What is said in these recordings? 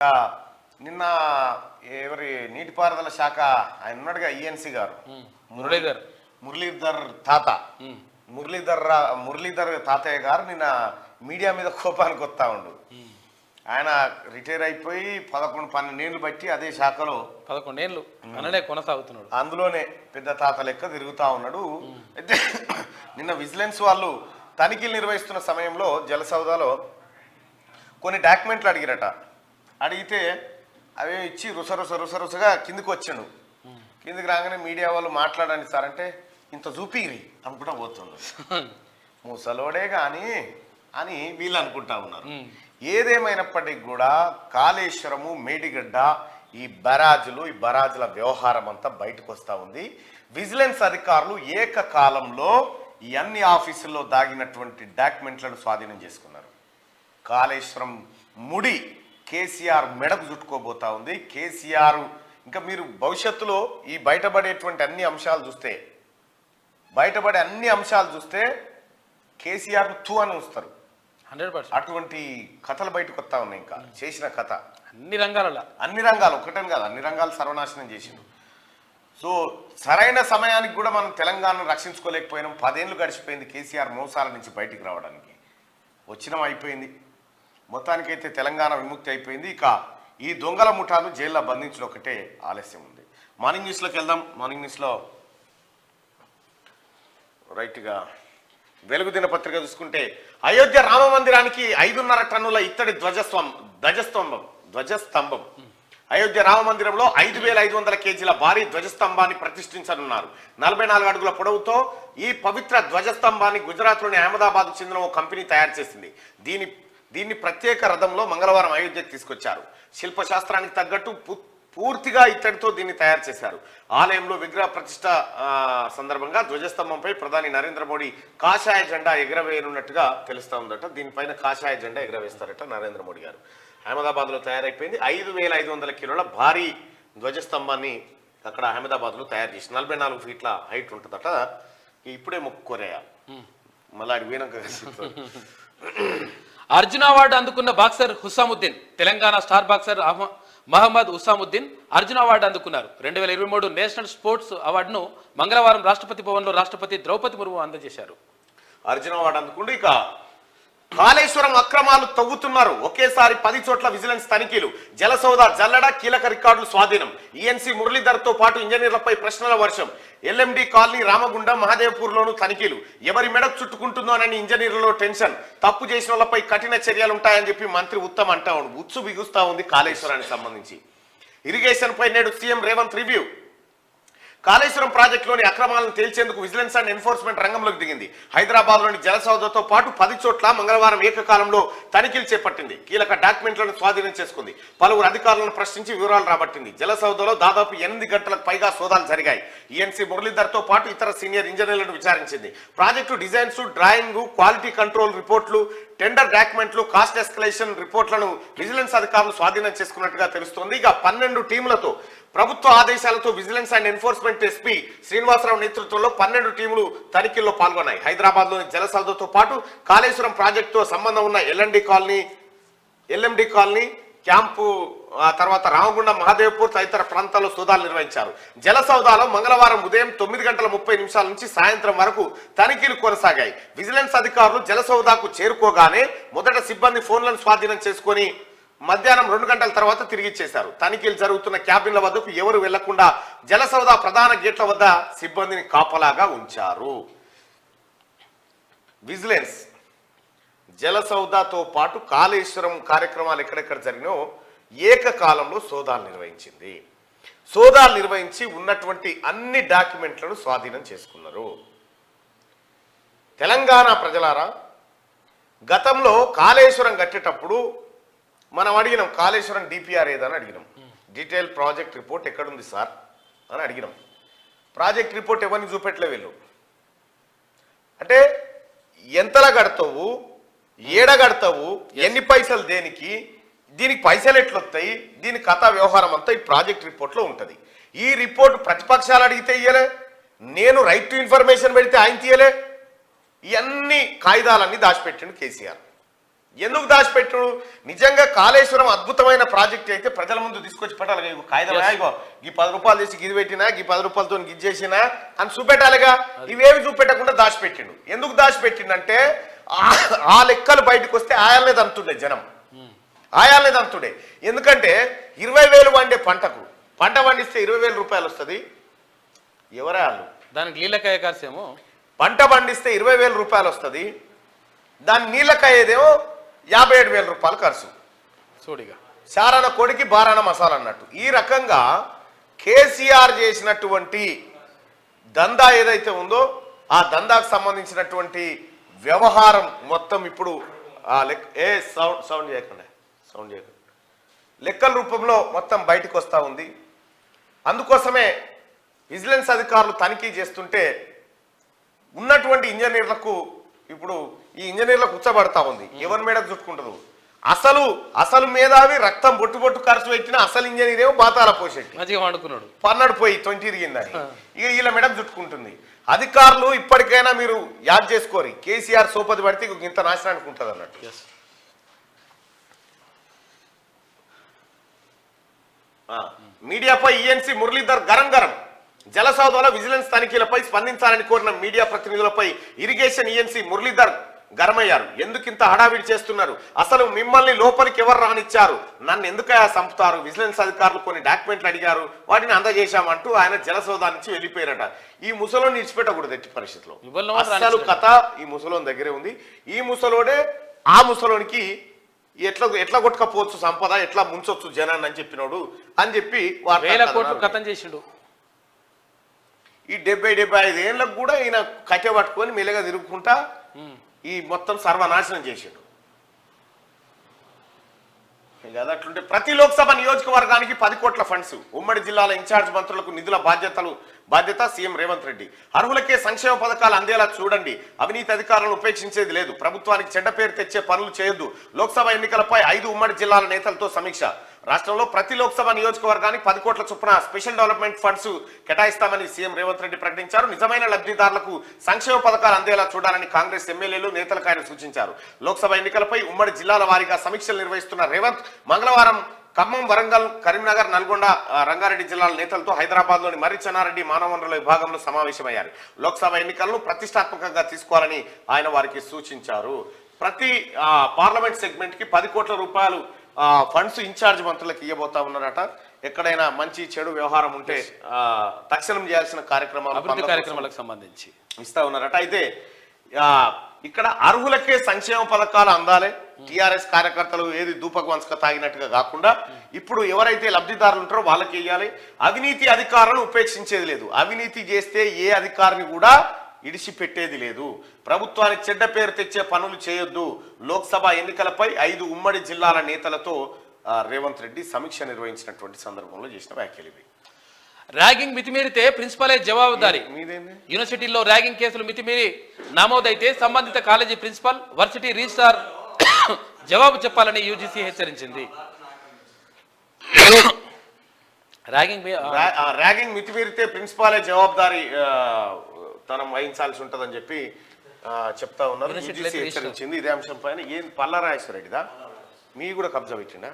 ఆ, నిన్న ఎవరి నీటిపారుదల శాఖ ఆయన ఉన్నాడుగా ఈఎన్సీ గారు మురళీధర్ మురళీధర్ తాత మురళీధర్ తాతయ్య గారు నిన్న మీడియా మీద కోపానికి వస్తా ఉండు. ఆయన రిటైర్ అయిపోయి 11-12 ఏళ్ళు బట్టి అదే శాఖలో 11 ఏళ్ళు అననే కొనసాగుతున్నాడు. అందులోనే పెద్ద తాత లెక్క తిరుగుతా ఉన్నాడు. అయితే నిన్న విజిలెన్స్ వాళ్ళు తనిఖీలు నిర్వహిస్తున్న సమయంలో జలసౌదాలో కొన్ని డాక్యుమెంట్లు అడిగిరట. అడిగితే అవి ఇచ్చి రుసరుసగా కిందికి వచ్చాడు. కిందికి రాగానే మీడియా వాళ్ళు మాట్లాడండి సార్ అంటే ఇంత చూపిరి అనుకుంటా పోతుంది. ముసలోడే కానీ అని వీళ్ళు అనుకుంటా ఉన్నారు. ఏదేమైనప్పటికీ కూడా కాళేశ్వరము, మేడిగడ్డ, ఈ బరాజుల వ్యవహారం అంతా బయటకు వస్తూ ఉంది. విజిలెన్స్ అధికారులు ఏకకాలంలో ఈ అన్ని ఆఫీసుల్లో దాగినటువంటి డాక్యుమెంట్లను స్వాధీనం చేసుకున్నారు. కాళేశ్వరం ముడి కేసీఆర్ మెడకు చుట్టుకోబోతా ఉంది. కేసీఆర్ ఇంకా మీరు భవిష్యత్తులో ఈ బయటపడే అన్ని అంశాలు చూస్తే కేసీఆర్ తూ అని ఉంచుతారు. 100% అటువంటి కథలు బయటకు వస్తా ఉన్నాయి. ఇంకా చేసిన కథ అన్ని రంగాలు ఒకటని కాదు, అన్ని రంగాలు సర్వనాశనం చేసిండు. సో సరైన సమయానికి కూడా మనం తెలంగాణను రక్షించుకోలేకపోయినాం. 10 ఏళ్ళు గడిచిపోయింది కేసీఆర్ మోసాల నుంచి బయటికి రావడానికి. వచ్చినం అయిపోయింది. మొత్తానికైతే తెలంగాణ విముక్తి అయిపోయింది. ఇక ఈ దొంగల ముఠాను జైల్లో బంధించడం ఒకటే ఆలస్యం ఉంది. మార్నింగ్ న్యూస్లోకి వెళ్దాం. మార్నింగ్ న్యూస్లో రైట్గా వెలుగు దినపత్రిక చూసుకుంటే అయోధ్య రామ మందిరానికి 5.5 టన్నుల ఇత్తడి ధ్వజస్తంభం. అయోధ్య రామ మందిరంలో 5,500 కేజీల భారీ ధ్వజస్తంభాన్ని ప్రతిష్ఠించనున్నారు. 44 అడుగుల పొడవుతో ఈ పవిత్ర ధ్వజస్తంభాన్ని గుజరాత్లోని అహ్మదాబాద్కు చెందిన ఓ కంపెనీ తయారు చేసింది. దీన్ని ప్రత్యేక రథంలో మంగళవారం అయోధ్యకు తీసుకొచ్చారు. శిల్పశాస్త్రానికి తగ్గట్టు పూర్తిగా ఇత్తడితో దీన్ని తయారు చేశారు. ఆలయంలో విగ్రహ ప్రతిష్ట సందర్భంగా ధ్వజస్తంభంపై ప్రధాని నరేంద్ర మోడీ కాషాయ జెండా ఎగరవేయనున్నట్టుగా తెలుస్తా ఉందట. దీనిపైన కాషాయ జెండా ఎగరవేస్తారట నరేంద్ర మోడీ గారు. అహ్మదాబాద్లో తయారైపోయింది. 5,500 కిలోల భారీ ధ్వజస్తంభాన్ని అక్కడ అహ్మదాబాద్లో తయారు చేసి 44 ఫీట్ల హైట్ ఉంటుందట. ఇప్పుడే మొక్కుకోరేయా మళ్ళీ అడిగి పోయినాక అర్జున అవార్డు అందుకున్న boxer Hussamuddin, Telangana star boxer Mohammed Hussamuddin Arjuna award అందుకున్నారు. 2023 నేషనల్ స్పోర్ట్స్ అవార్డును మంగళవారం రాష్ట్రపతి భవన్లో రాష్ట్రపతి ద్రౌపది ముర్ము అందజేశారు. అర్జున అవార్డు అందుకుంటూ ఇక కాళేశ్వరం అక్రమాలు తవ్వుతున్నారు. ఒకేసారి 10 చోట్ల విజిలెన్స్ తనిఖీలు. జలసౌద జల్లడ, కీలక రికార్డులు స్వాధీనం. ఈఎన్సీ మురళీధర్తో పాటు ఇంజనీర్లపై ప్రశ్నల వర్షం. ఎల్ఎండి కాలనీ, రామగుండం, మహదేవ్పూర్లోనూ తనిఖీలు. ఎవరి మెడకు చుట్టుకుంటుందోనని ఇంజనీర్లలో టెన్షన్. తప్పు చేసిన వాళ్ళపై కఠిన చర్యలుంటాయని చెప్పి మంత్రి ఉత్తమ్ అంటా ఉండు. ఉత్సు బిగుస్తా ఉంది కాళేశ్వరానికి సంబంధించి. ఇరిగేషన్ పై నేడు సీఎం రేవంత్ రివ్యూ. కాళేశ్వరం ప్రాజెక్టులోని అక్రమాలను తేల్చేందుకు విజిలెన్స్ అండ్ ఎన్ఫోర్స్మెంట్ రంగంలోకి దిగింది. హైదరాబాద్లోని జలసౌదతో పాటు 10 చోట్ల మంగళవారం ఏకకాలంలో తనిఖీలు చేపట్టింది. కీలక డాక్యుమెంట్లను స్వాధీనం చేసుకుంది. పలువురు అధికారులను ప్రశ్నించి వివరాలు రాబట్టింది. జలసౌదలో దాదాపు 8 గంటలకు పైగా సోదాలు జరిగాయి. ఈఎన్సీ మురళీధర్తో పాటు ఇతర సీనియర్ ఇంజనీర్లను విచారించింది. Project designs, drawing, quality control రిపోర్ట్లు, టెండర్ డాక్యుమెంట్లు, కాస్ట్ ఎస్కలేషన్ రిపోర్ట్లను విజిలెన్స్ అధికారులు స్వాధీనం చేసుకున్నట్టుగా తెలుస్తోంది. ఇక 12 టీములతో ప్రభుత్వ ఆదేశాలతో vigilance and enforcement SP Srinivasarao నేతృత్వంలో 12 టీములు తనిఖీల్లో పాల్గొన్నాయి. హైదరాబాద్లోని జలసౌదతో పాటు కాళేశ్వరం ప్రాజెక్టుతో సంబంధం ఉన్న ఎల్ఎండి కాలనీ క్యాంపు, తర్వాత రామగుండం, మహదేవ్పూర్ తదితర ప్రాంతాల్లో సోదాలు నిర్వహించారు. జలసౌదాలో మంగళవారం ఉదయం 9:30 నుంచి సాయంత్రం వరకు తనిఖీలు కొనసాగాయి. విజిలెన్స్ అధికారులు జలసౌదాకు చేరుకోగానే మొదట సిబ్బంది ఫోన్లను స్వాధీనం చేసుకుని మధ్యాహ్నం 2 గంటల తర్వాత తిరిగిచ్చేశారు. తనిఖీలు జరుగుతున్న క్యాబిన్ల వద్దకు ఎవరు వెళ్లకుండా జలసౌద ప్రధాన గేట్ల వద్ద సిబ్బందిని కాపలాగా ఉంచారు. విజిలెన్స్ జలసౌదతో పాటు కాళేశ్వరం కార్యక్రమాలు ఎక్కడెక్కడ జరిగినో ఏకకాలంలో సోదాలు నిర్వహించింది. సోదాలు నిర్వహించి ఉన్నటువంటి అన్ని డాక్యుమెంట్లను స్వాధీనం చేసుకున్నారు. తెలంగాణ ప్రజలారా, గతంలో కాళేశ్వరం కట్టేటప్పుడు మనం అడిగినాం కాళేశ్వరం డిపిఆర్ ఏదని అడిగినాం. డీటెయిల్ ప్రాజెక్ట్ రిపోర్ట్ ఎక్కడుంది సార్ అని అడిగినాం. ప్రాజెక్ట్ రిపోర్ట్ ఎవరిని చూపెట్టలే వీళ్ళు. అంటే ఎంతలా కడతావు, ఏడ కడతావు, ఎన్ని పైసలు దేనికి, దీనికి పైసలు ఎట్లొస్తాయి, దీని కథా వ్యవహారం అంతా ఈ ప్రాజెక్ట్ రిపోర్ట్లో ఉంటుంది. ఈ రిపోర్ట్ ప్రతిపక్షాలు అడిగితే ఇయ్యలే, నేను రైట్ టు ఇన్ఫర్మేషన్ పెడితే ఆయన తీయలే. ఇవన్నీ కాగితాలన్నీ దాచిపెట్టిండు కేసీఆర్. ఎందుకు దాచిపెట్టు? నిజంగా కాళేశ్వరం అద్భుతమైన ప్రాజెక్ట్ అయితే ప్రజల ముందు తీసుకొచ్చి పెట్టాలి. ఇగో కాగితం ఇగో ఈ 10 రూపాయలు తీసి గిది పెట్టినా, ఈ 10 రూపాయలతో గిది చేసినా అని చూపెట్టాలిగా. ఇవేవి చూపెట్టకుండా దాచిపెట్టిండు. ఎందుకు దాచిపెట్టిండంటే ఆ లెక్కలు బయటకు వస్తే ఆయాలనే దంతుండే జనం, ఆయాలనే దంతుండే. ఎందుకంటే 20,000 వండే పంట పండిస్తే 20,000 రూపాయలు వస్తుంది. ఎవరే వాళ్ళు? దానికి నీళ్ళకాయ కార్సేమో పంట పండిస్తే 20,000 రూపాయలు వస్తుంది, దాని నీళ్ళకాయేదేమో 57,000 రూపాయలు ఖర్చు. చూడిగా చారణ కొడికి బారాన మసాలా అన్నట్టు. ఈ రకంగా కేసీఆర్ చేసినటువంటి దందా ఏదైతే ఉందో ఆ దందాకు సంబంధించినటువంటి వ్యవహారం మొత్తం ఇప్పుడు సౌండ్ చేయకుండా లెక్కల రూపంలో మొత్తం బయటకు వస్తూ ఉంది. అందుకోసమే విజిలెన్స్ అధికారులు తనిఖీ చేస్తుంటే ఉన్నటువంటి ఇంజనీర్లకు ఇప్పుడు ఈ ఇంజనీర్లకు ఉచ్చబడతా ఉంది. ఎవరి మేడకు చుట్టుకుంటారు? అసలు మేధావి రక్తం బొట్టు ఖర్చు పెట్టిన అసలు ఇంజనీర్ ఏమో బాతాల పోసేటి మంచిగా వండుకున్నాడు, పన్నాడు పోయి 20 తిరిగిందని ఇక వీళ్ళ మేడకు చుట్టుకుంటుంది. అధికారులు ఇప్పటికైనా మీరు యాద్ చేసుకోరి, కేసీఆర్ సోపతి పడితే ఇంత నాశనానికి ఉంటుంది అన్నట్టు. మీడియాపై ఈఎన్సీ మురళీధర్ గరం జలసౌధలో విజిలెన్స్ తనిఖీలపై స్పందించాలని కోరిన మీడియా ప్రతినిధులపై ఇరిగేషన్ ఈఎన్సీ మురళీధర్ గరమయ్యారు. ఎందుకింత హడావిడి చేస్తున్నారు? అసలు మిమ్మల్ని లోపలికి ఎవరు రానిచ్చారు? నన్ను ఎందుకయా సంపుతారు? విజిలెన్స్ అధికారులు కొన్ని డాక్యుమెంట్లు అడిగారు, వాటిని అందజేశామంటూ ఆయన జలసౌధ నుంచి వెళ్ళిపోయారట. ఈ ముసలోని విడిచిపెట్టకూడదు ఎట్టి పరిస్థితిలో. అసలు కథ ఈ ముసలోని దగ్గరే ఉంది. ఈ ముసలోడే ఆ ముసలోనికి ఎట్లా కొట్టుకపోవచ్చు సంపద, ఎట్లా ముంచొచ్చు జనాన్ని అని చెప్పినోడు అని చెప్పి 1,000 కోట్లు కథం చేసిండు. ఈ 70-75 ఏళ్ళకు కూడా ఈయన కట్టె పట్టుకొని మెల్లగా తిరుగుకుంటా ఈ మొత్తం సర్వనాశనం చేసాడు. అట్లుంటే ప్రతి లోక్సభ నియోజకవర్గానికి 10 కోట్ల ఫండ్స్. ఉమ్మడి జిల్లాల ఇన్ఛార్జ్ మంత్రులకు నిధుల బాధ్యత సీఎం రేవంత్ రెడ్డి. అర్హులకే సంక్షేమ పథకాలు అందేలా చూడండి, అవినీతి అధికారులను ఉపేక్షించేది లేదు, ప్రభుత్వానికి చెడ్డ పేరు తెచ్చే పనులు చేయొద్దు. లోక్సభ ఎన్నికలపై 5 ఉమ్మడి జిల్లాల నేతలతో సమీక్ష. రాష్ట్రంలో ప్రతి లోక్సభ నియోజకవర్గానికి 10 కోట్ల చొప్పున స్పెషల్ డెవలప్మెంట్ ఫండ్స్ కేటాయిస్తామని సీఎం రేవంత్ రెడ్డి ప్రకటించారు. నిజమైన లబ్ధిదారులకు సంక్షేమ పథకాలు అందేలా చూడాలని కాంగ్రెస్ ఎమ్మెల్యేలు నేతలకు ఆయన సూచించారు. లోక్సభ ఎన్నికలపై ఉమ్మడి జిల్లాల వారీగా సమీక్షలు నిర్వహిస్తున్న రేవంత్ మంగళవారం ఖమ్మం, వరంగల్, కరీంనగర్, నల్గొండ, రంగారెడ్డి జిల్లాల నేతలతో హైదరాబాద్ లోని మర్రి చెన్నారెడ్డి మానవ వనరుల విభాగంలో సమావేశమయ్యారు. లోక్సభ ఎన్నికలను ప్రతిష్టాత్మకంగా తీసుకోవాలని ఆయన వారికి సూచించారు. ప్రతి పార్లమెంట్ సెగ్మెంట్ కి 10 కోట్ల రూపాయలు ఫండ్స్ ఇన్ఛార్జ్ మంత్రులకు ఇవ్వబోతా ఉన్నారట. ఎక్కడైనా మంచి చెడు వ్యవహారం ఉంటే తక్షణం చేయాల్సిన కార్యక్రమాలకు సంబంధించి ఇస్తా ఉన్నారట. అయితే ఇక్కడ అర్హులకే సంక్షేమ పథకాలు అందాలి. టీఆర్ఎస్ కార్యకర్తలు ఏది దూపకు వంచక తాగినట్టుగా కాకుండా ఇప్పుడు ఎవరైతే లబ్ధిదారులు ఉంటారో వాళ్ళకి ఇవ్వాలి. అవినీతి అధికారులను ఉపేక్షించేది లేదు. అవినీతి చేస్తే ఏ అధికారిని కూడా ఇడిచిపెట్టేది లేదు. ప్రభుత్వానికి చెడ్డ పేరు తెచ్చే పనులు చేయొద్దు. లోక్సభ ఎన్నికలపై 5 ఉమ్మడి జిల్లాల నేతలతో రేవంత్ రెడ్డి సమీక్ష నిర్వహించినటువంటి సందర్భంలో చేసిన వ్యాఖ్యలు ఇవి. ర్యాగింగ్ మితిమీరితే ప్రిన్సిపలే జవాబుదారీ. యూనివర్సిటీల్లో ర్యాగింగ్ కేసులు మితిమీరి నమోదైతే సంబంధిత కాలేజీ ప్రిన్సిపల్, వర్సిటీ రిజిస్ట్రార్ జవాబు చెప్పాలని యూజీసీ హెచ్చరించింది. ర్యాగింగ్ మితిమీరితే ప్రిన్సిపాలే జవాబుదారీ తనం వహించాల్సి ఉంటుందని చెప్పి చెప్తా ఉన్నారు. యూజీసీ హెచ్చరించింది. ఇదే అంశం పైన ఏం పల్లారాజేశ్వరరెడ్డిదా మీ కూడా కబ్జా పెట్టిండా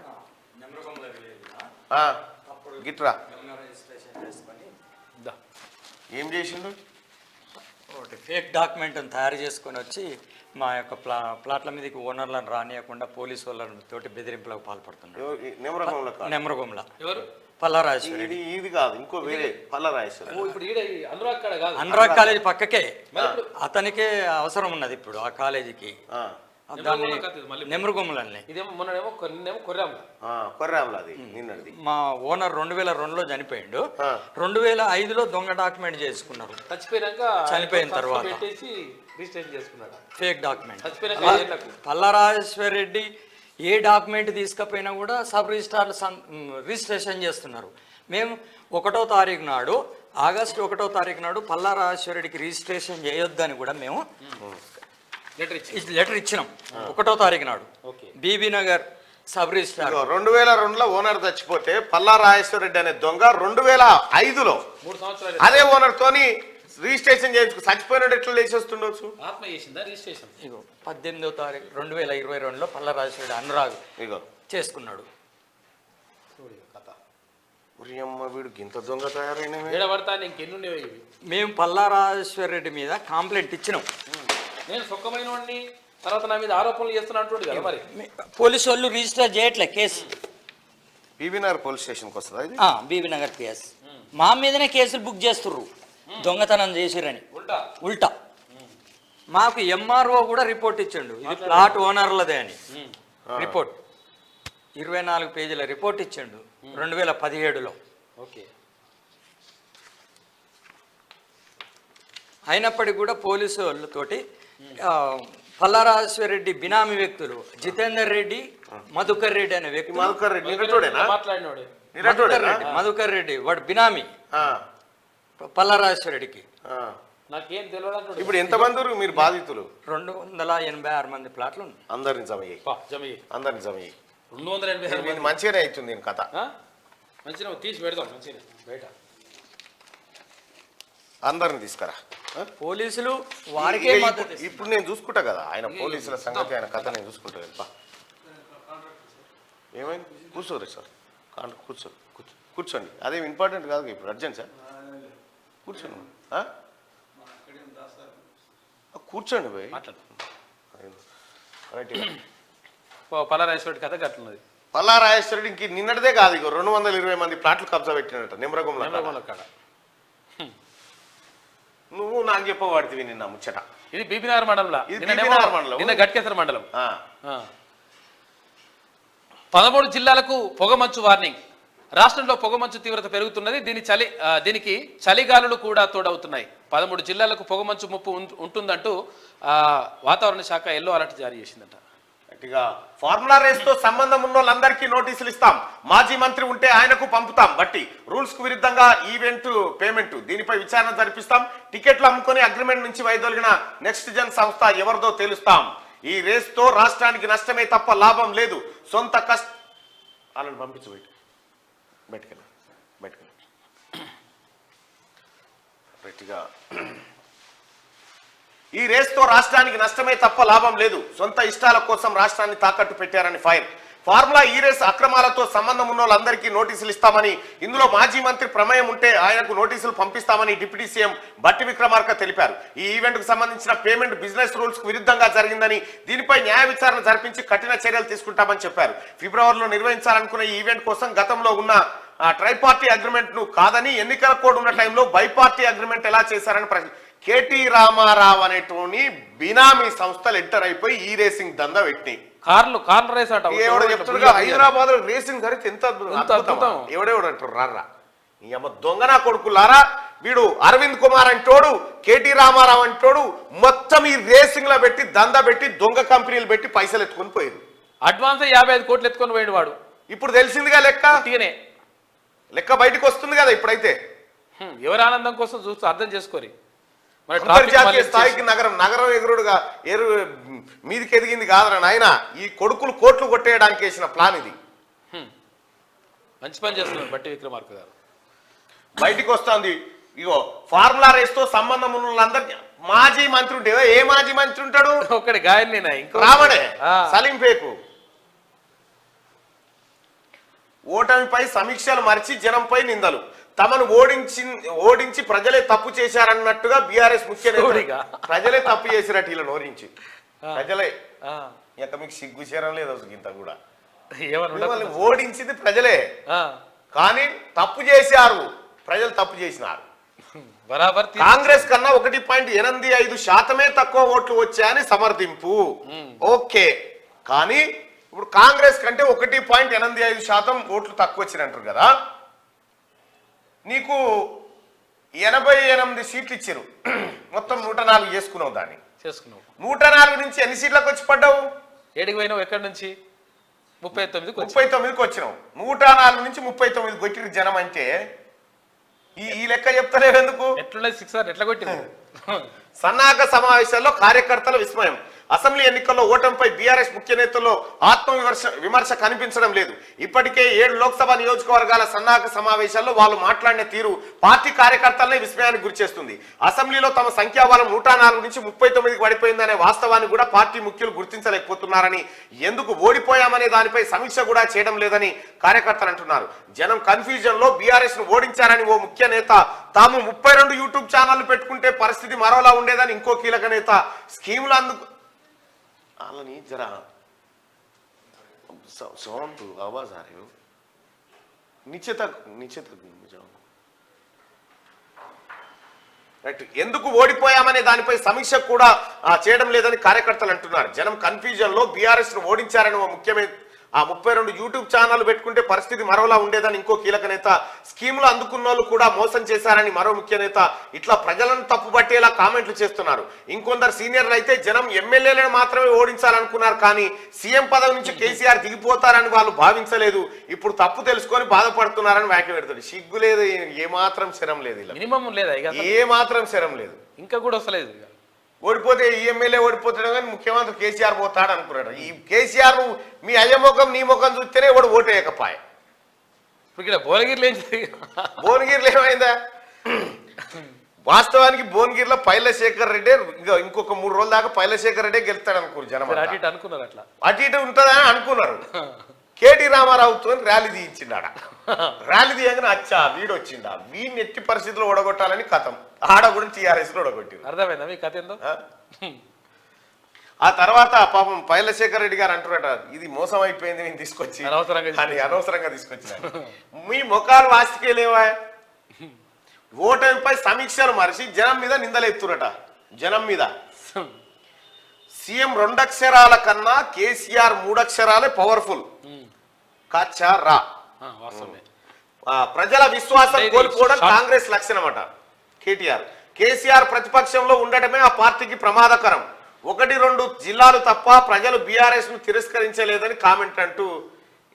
గిట్రా ఏం చేసిండు? ఒకటి ఫేక్ డాక్యుమెంట్ తయారు చేసుకొని వచ్చి మా యొక్క ప్లాట్ల మీదకి ఓనర్లను రానియకుండా పోలీసు వాళ్ళతోటి బెదిరింపులకు పాల్పడుతున్నారు. నెమరగొంల పల్లారాజేశ్వరి ఇది కాదు, ఇంకో వేరే పల్లారాజేశ్వరి. అనురాగ్ కాలేజీ పక్కకే అతనికే అవసరం ఉన్నది ఇప్పుడు ఆ కాలేజీకి. దాన్ని నెమరగొమ్మలన్నీ మా ఓనర్ 2002లో చనిపోయిండు. 2005లో దొంగ డాక్యుమెంట్ చేసుకున్నారు. చనిపోయిన తర్వాత ఫేక్ డాక్యుమెంట్. పల్లారాజేశ్వర రెడ్డి ఏ డాక్యుమెంట్ తీసుకపోయినా కూడా సబ్ రిజిస్ట్రార్లు రిజిస్ట్రేషన్ చేస్తున్నారు. మేము 1వ తారీఖు నాడు, ఆగస్టు 1వ తారీఖు నాడు పల్లారాజేశ్వర రెడ్డికి రిజిస్ట్రేషన్ చేయొద్దని కూడా మేము లెటర్ ఇచ్చినాం. 1వ తారీఖు నాడు బీబీ నగర్ సబ్ రిజిస్ట్రార్. 2002లో ఓనర్ చచ్చిపోతే పల్లారాజేశ్వర రెడ్డి అనే దొంగ 2005లో అదే ఓనర్ తోని రిజిస్ట్రేషన్ చేయించుకో, చచ్చిపోయినాడు ఎట్లా లేచేస్తుండొచ్చు? ఆత్మ చేసిందా రిజిస్ట్రేషన్? ఇగో 18వ తారీఖు 2022లో పల్లా రాజశేఖర అనురాగ్ ఇగో చేసుకున్నాడు. కథ అమ్మ వీడు గింత దొంగ తయారైన ఏడబడతా ఇంకెన్ని ఇవి. మేము పల్లా రాజేశ్వర రెడ్డి మీద కంప్లైంట్ ఇచ్చినాం. నేను సుఖమైన వాడిని, తర్వాత నా మీద ఆరోపణలు చేస్తున్నట్టు కదా మరి. పోలీసు వాళ్ళు రిజిస్టర్ చేయట్లే కేసు. బీబీనగర్ పోలీస్ స్టేషన్కి వస్తుందా ఇది? బీబీ నగర్ కేసు మా మీదనే కేసులు బుక్ చేస్తుర్రు, దొంగతనం చేసిరని ఉల్టా. మాకు ఎంఆర్ఓ కూడా రిపోర్ట్ ఇచ్చిండు, ఇది ప్లాట్ ఓనర్లదే అని. రిపోర్ట్ 24 పేజీల రిపోర్ట్ ఇచ్చిండు 2017లో. ఓకే. అయినప్పటికీ కూడా పోలీసు వాళ్ళతోటి పల్లారాజేశ్వర రెడ్డి బినామీ వ్యక్తులు జితేందర్ రెడ్డి, మధుకర్ రెడ్డి అనే వ్యక్తి. మధుకర్ రెడ్డి మధుకర్ రెడ్డి వాడు బినామీ పల్లారాజేశ్వర రెడ్డికి. నాకేం తెలియదు. ఇప్పుడు ఎంతమంది మీరు బాధితులు? 286 మంది ప్లాట్లు ఉన్నాయి. అందరిని జమ చేయి, అందరిని జమ చేయి. 286 మంచిగానే అవుతుంది దీని కథ. మంచిగా తీసి పెడదాం, మంచిగా బయట అందరిని తీసుకురా. పోలీసులు వారికే మద్దతు. ఇప్పుడు నేను చూసుకుంటా కదా ఆయన పోలీసుల సంగతి, ఆయన కథ నేను చూసుకుంటా కదా. ఏమైంది? కూర్చోరు సార్, కూర్చోండి. అదేం ఇంపార్టెంట్ కాదు ఇప్పుడు, అర్జెంట్ సార్. కూర్చోండి, కూర్చోండి పోయి రైట్. పల్లారాజేశ్వరుడి కథ కట్టున్నది. పల్లారాజేశ్వరుడు ఇంక నిన్నటిదే కాదు, ఇక 220 మంది ప్లాట్లు కబ్జా పెట్టినట్ట నిమ్రగంలో కాడ. నువ్వు నాకు చెప్పబడుతుంది నిన్న ముచ్చట. ఇది బీబీనగర్ మండలంలో, నిన్న గట్కేసర మండలం. 13 జిల్లాలకు పొగమంచు వార్నింగ్. రాష్ట్రంలో పొగమంచు తీవ్రత పెరుగుతున్నది. దీనికి చలిగాలులు కూడా తోడవుతున్నాయి. 13 జిల్లాలకు పొగమంచు ముప్పు ఉంటుందంటూ వాతావరణ శాఖ ఎల్లో అలర్ట్ జారీ చేసిందట. గట్టిగా ఫార్ములా రేస్ తో సంబంధం ఉన్న వాళ్ళందరికీ నోటీసులు ఇస్తాం, మాజీ మంత్రి ఉంటే ఆయనకు పంపుతాం బట్టి, రూల్స్ కు విరుద్ధంగా ఈవెంట్ పేమెంట్, దీనిపై విచారణ జరిపిస్తాం, టికెట్లు అమ్ముకొని అగ్రిమెంట్ నుంచి వైదొలిగిన నెక్స్ట్ జన్ సంస్థ ఎవరిదో తెలుస్తాం. ఈ రేస్ తో రాష్ట్రానికి నష్టమే తప్ప లాభం లేదు. సొంత వాళ్ళని పంపించు బయటకెళ్ళి గట్టిగా. ఈ రేస్తో రాష్ట్రానికి నష్టమే తప్ప లాభం లేదు. సొంత ఇష్టాల కోసం రాష్ట్రాన్ని తాకట్టు పెట్టారని ఫైర్. ఫార్ములా ఈ రేస్ అక్రమాలతో సంబంధం ఉన్న వాళ్ళందరికీ నోటీసులు ఇస్తామని, ఇందులో మాజీ మంత్రి ప్రమేయం ఉంటే ఆయనకు నోటీసులు పంపిస్తామని డిప్యూటీ సీఎం బట్టి విక్రమార్క తెలిపారు. ఈ ఈవెంట్ కు సంబంధించిన పేమెంట్ బిజినెస్ రూల్స్ కు విరుద్ధంగా జరిగిందని, దీనిపై న్యాయ విచారణ జరిపించి కఠిన చర్యలు తీసుకుంటామని చెప్పారు. ఫిబ్రవరిలో నిర్వహించాలనుకున్న ఈ ఈవెంట్ కోసం గతంలో ఉన్న ట్రైపార్టీ అగ్రిమెంట్ ను కాదని, ఎన్నికల కోడ్ ఉన్న టైంలో బైపార్టీ అగ్రిమెంట్ ఎలా చేశారని కేటీ రామారావు అనేటోని బినామీ సంస్థలు ఎంటర్ అయిపోయి ఈ రేసింగ్ దందా పెట్టినాయి. కార్ల రేస్ అంట. హైదరాబాద్ లో రేసింగ్ జరిగితే ఎంత అద్భుతం. ఎవడెవడు అంటారు రారా నీ అమ్మ దొంగనా కొడుకులారా. వీడు అరవింద్ కుమార్ అంటోడు, కేటీ రామారావు అంటోడు మొత్తం ఈ రేసింగ్ లో పెట్టి దందా పెట్టి దొంగ కంపెనీలు పెట్టి పైసలు ఎత్తుకొని పోయారు. అడ్వాన్స్ 55 కోట్లు ఎత్తుకొని పోయాడు వాడు. ఇప్పుడు తెలిసిందిగా లెక్క బయటకు వస్తుంది కదా. ఇప్పుడైతే ఎవరి ఆనందం కోసం చూస్తూ అర్థం చేసుకోరి. అంతర్జాతీయ స్థాయికి నగరం ఎగురుడుగా మీదికి ఎదిగింది కాదురా నాయన. ఈ కొడుకులు కోట్లు కొట్టేయడానికి వేసిన ప్లాన్ ఇది. మంచి పని చేస్తున్నారు బట్టి విక్రమార్క గారు. బయటికి వస్తుంది. ఇగో ఫార్ములా రేస్ తో సంబంధం ఉన్న వాళ్ళందరికీ మాజీ మంత్రి ఉంటే, ఏ మాజీ మంత్రి ఉంటాడు? ఒకటి గాయన ఇంకో రావడే సలీం పేకు. ఓటమిపై సమీక్షలు మరిచి జనంపై నిందలు. తమను ఓడించి ప్రజలే తప్పు చేశారన్నట్టుగా బీఆర్ఎస్ ముఖ్య నేతగా ప్రజలే తప్పు చేసినట్టు వీళ్ళని ఓడించి ప్రజలే. ఇక మీకు సిగ్గు చేరం లేదు అసలు ఇంత కూడా. ఓడించింది ప్రజలే, కానీ తప్పు చేశారు ప్రజలు, తప్పు చేసినారు. బరాబర్ కాంగ్రెస్ కన్నా 1.85% తక్కువ ఓట్లు వచ్చాయని సమర్థింపు. ఓకే, కానీ ఇప్పుడు కాంగ్రెస్ కంటే 1.85% ఓట్లు తక్కువ వచ్చినట్టు కదా. నీకు 88 సీట్లు ఇచ్చారు, మొత్తం 104 చేసుకున్నావు. దాన్ని 104 నుంచి ఎన్ని సీట్లకు వచ్చి పడ్డావు? ఏడికి పోయినావు? ఎక్కడి నుంచి? 39కి వచ్చినావు. 104 నుంచి 39 కొట్టిరు జనం. అంటే ఈ లెక్క చెప్తలేవు ఎందుకు? ఎట్లున్నాయి 6 ఎట్లా కొట్టింది? సన్నాహక సమావేశాల్లో కార్యకర్తల విస్మయం. అసెంబ్లీ ఎన్నికల్లో ఓటమిపై బీఆర్ఎస్ ముఖ్య నేతల్లో విమర్శ కనిపించడం లేదు. ఇప్పటికే 7 లోక్సభ నియోజకవర్గాల సన్నాహక సమావేశాల్లో వాళ్ళు మాట్లాడిన తీరు పార్టీ కార్యకర్తలనే విస్మయానికి గురిచేస్తుంది. అసెంబ్లీలో తమ సంఖ్యాబలం 104 నుంచి 39కి పడిపోయిందనే వాస్తవాన్ని కూడా పార్టీ ముఖ్యులు గుర్తించలేకపోతున్నారని, ఎందుకు ఓడిపోయామనే దానిపై సమీక్ష కూడా చేయడం లేదని కార్యకర్తలు అంటున్నారు. జనం కన్ఫ్యూజన్ లో బీఆర్ఎస్ ను ఓడించారని ఓ ముఖ్య నేత, తాము 32 యూట్యూబ్ ఛానళ్లు పెట్టుకుంటే పరిస్థితి మరోలా ఉండేదని ఇంకో కీలక నేత, స్కీములు అందుకు వాళ్ళని జరా సౌండ్ ఆవాజ్ ఆ రहे हो नीचे तक రైట్. ఎందుకు ఓడిపోయామనే దానిపై సమీక్ష కూడా చేయడం లేదని కార్యకర్తలు అంటున్నారు. జనం కన్ఫ్యూజన్ లో బీఆర్ఎస్ ను ఓడించారని ఓ ముఖ్యమైన 32 యూట్యూబ్ ఛానల్ పెట్టుకుంటే పరిస్థితి మరోలా ఉండేదని ఇంకో కీలక నేత, స్కీములు అందుకున్న వాళ్ళు కూడా మోసం చేశారని మరో ముఖ్య నేత, ఇట్లా ప్రజలను తప్పుపట్టేలా కామెంట్లు చేస్తున్నారు. ఇంకొందరు సీనియర్లు అయితే జనం ఎమ్మెల్యేలను మాత్రమే ఓడించాలనుకున్నారు, కానీ సీఎం పదవి నుంచి కేసీఆర్ దిగిపోతారని వాళ్ళు భావించలేదు. ఇప్పుడు తప్పు తెలుసుకొని బాధపడుతున్నారని వ్యాఖ్య పెడతాడు. సిగ్గు లేదు, ఏమాత్రం శరం లేదు, మినిమం లేదా, ఏ మాత్రం శరం లేదు. ఇంకా కూడా వస్తలేదు. ఓడిపోతే ఈ ఎమ్మెల్యే ఓడిపోతాడు కానీ ముఖ్యమంత్రి కేసీఆర్ పోతాడు అనుకున్నాడు. ఈ కేసీఆర్ మీ అయ్య ముఖం నీ ముఖం చూస్తేనే వాడు ఓటేయకపాయ. ఇక్కడ భువనగిరిలో భువనగిరిలో ఏమైందా? వాస్తవానికి భువనగిరిలో పైలశేఖర్ రెడ్డి ఇంకొక 3 రోజుల దాకా పైలశేఖర్ రెడ్డి గెలుస్తాడు అనుకోరు జనం. అనుకున్నారు అట్లా అటు ఇటు ఉంటుందని అనుకున్నారు. కేటీ రామారావుతో ర్యాలీ తీయించిండా. ర్యాలీ తీయగానే అచ్చా వీడు వచ్చిండా, వీడిని ఎట్టి పరిస్థితుల్లో ఓడగొట్టాలని కథం ఆడ కూడా టీఆర్ఎస్ లో ఓడగొట్టింది. అర్థమైందా మీ కథ ఏందో? ఆ తర్వాత పాపం పైలశేఖర్ రెడ్డి గారు అంటున్నాట, ఇది మోసం అయిపోయింది నేను తీసుకొచ్చి అనవసరంగా తీసుకొచ్చిన. మీ ముఖాలు వాసికేలేవా? ఓటమిపై సమీక్షలు మరిచి జనం మీద నిందలెత్తురట. జనం మీద సీఎం 2 అక్షరాల కన్నా కేసీఆర్ 3 అక్షరాలే పవర్ఫుల్. కాచా రా. ప్రజల విశ్వాసం కోల్పోవడం కాంగ్రెస్ లక్షణమట. కేసీఆర్ ప్రతిపక్షంలో ఉండటమే ఆ పార్టీకి ప్రమాదకరం. 1-2 జిల్లాలు తప్ప ప్రజలు బీఆర్ఎస్ ను తిరస్కరించలేదని కామెంట్ అంటూ